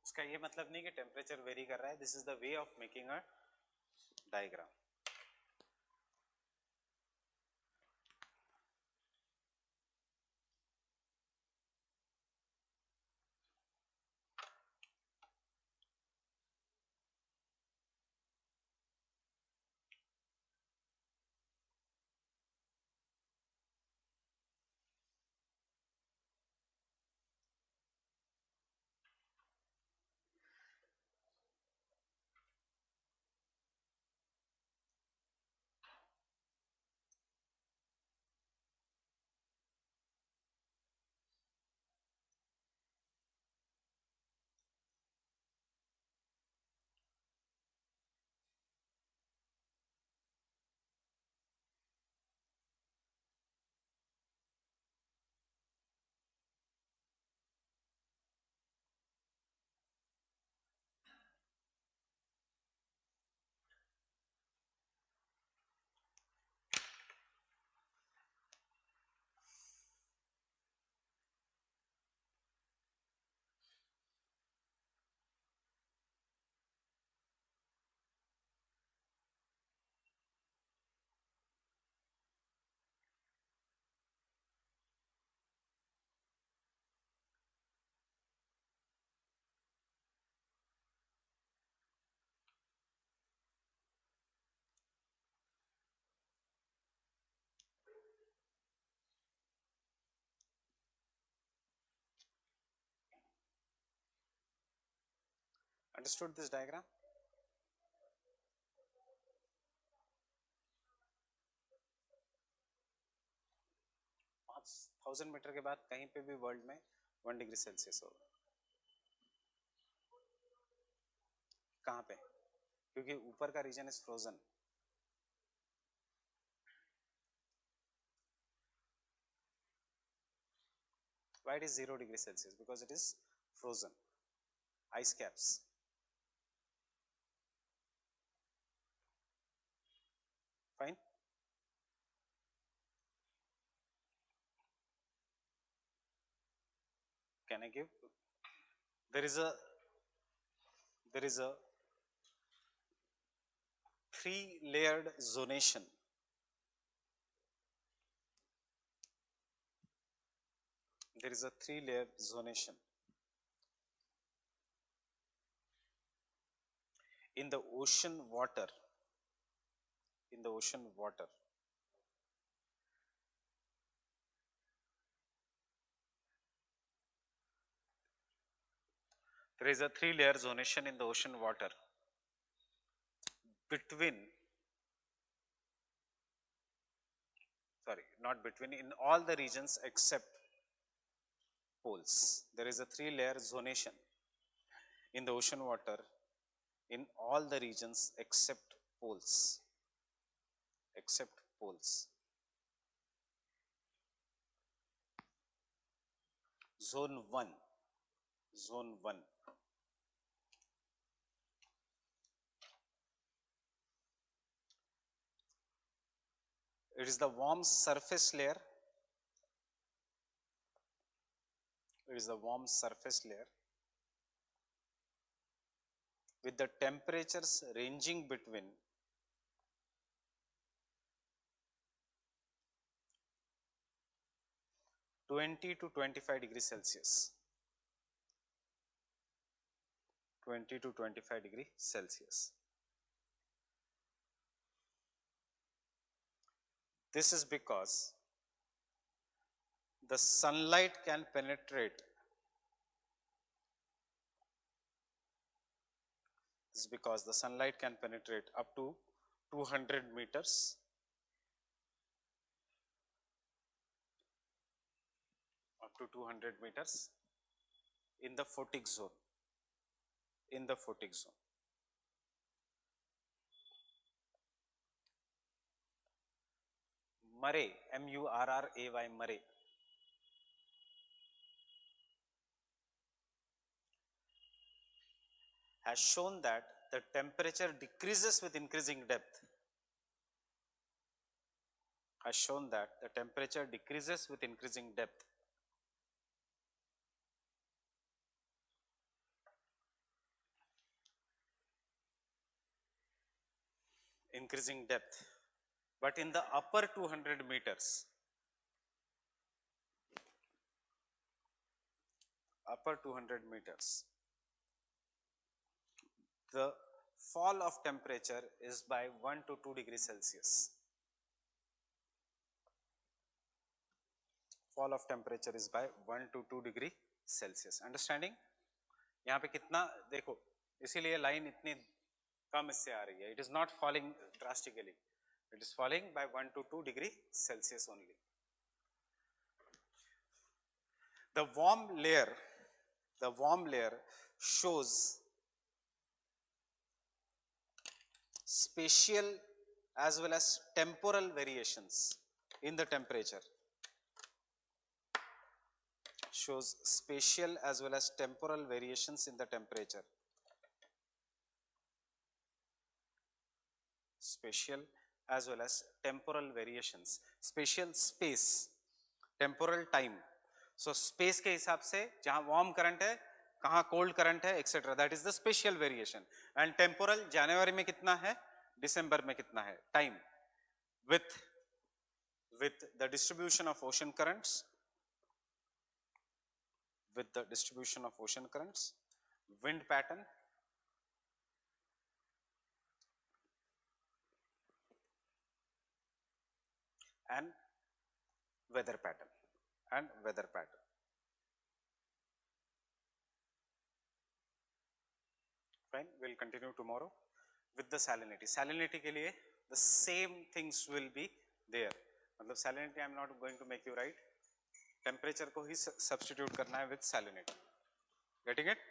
इसका ये मतलब नहीं कि temperature vary कर रहा है. This is the way of making a diagram. Understood this diagram? 1000 metre के बाद कहीं पे भी वर्ल्ड में 1 डिग्री सेल्सियस होगा. कहाँ पे? क्योंकि ऊपर का region is frozen. Why it is 0 degree Celsius? Because it is frozen. Ice caps. Fine. Can I give? There is a 3-layered zonation. There is a 3-layer zonation in the ocean water. In the ocean water, there is a 3-layer zonation in the ocean water between, sorry, not between, in all the regions except poles. There is a 3-layer zonation in the ocean water in all the regions except poles. Except poles. Zone 1. Zone 1. It is the warm surface layer. It is the warm surface layer with the temperatures ranging between 20 to 25 degrees Celsius. 20 to 25 degrees Celsius. This is because the sunlight can penetrate. This is because the sunlight can penetrate up to 200 meters. Up to 200 meters in the photic zone. In the photic zone. Murray, M-U-R-R-A-Y, Murray, has shown that the temperature decreases with increasing depth. Has shown that the temperature decreases with increasing depth. Increasing depth. But in the upper 200 meters, upper 200 meters, the fall of temperature is by 1 to 2 degrees Celsius. Fall of temperature is by 1 to 2 degree Celsius. Understanding? यहाँ पे कितना देखो, इसीलिए line इतनी कम इससे आ रही है. It is not falling drastically. It is falling by 1 to 2 degree Celsius only. The warm layer shows spatial as well as temporal variations in the temperature. Shows spatial as well as temporal variations in the temperature. Spatial as well as temporal variations. Spatial space, temporal time. So space के हिसाब से जहाँ warm current है, कहाँ cold current है, etc. That is the spatial variation. And temporal, January में कितना है, December में कितना है, time. With the distribution of ocean currents, wind pattern, and weather pattern. Fine. Fine, will continue tomorrow with the salinity. Salinity के लिए the same things will be there. मतलब salinity I am not going to make you write, temperature को ही substitute करना है with salinity. Getting it?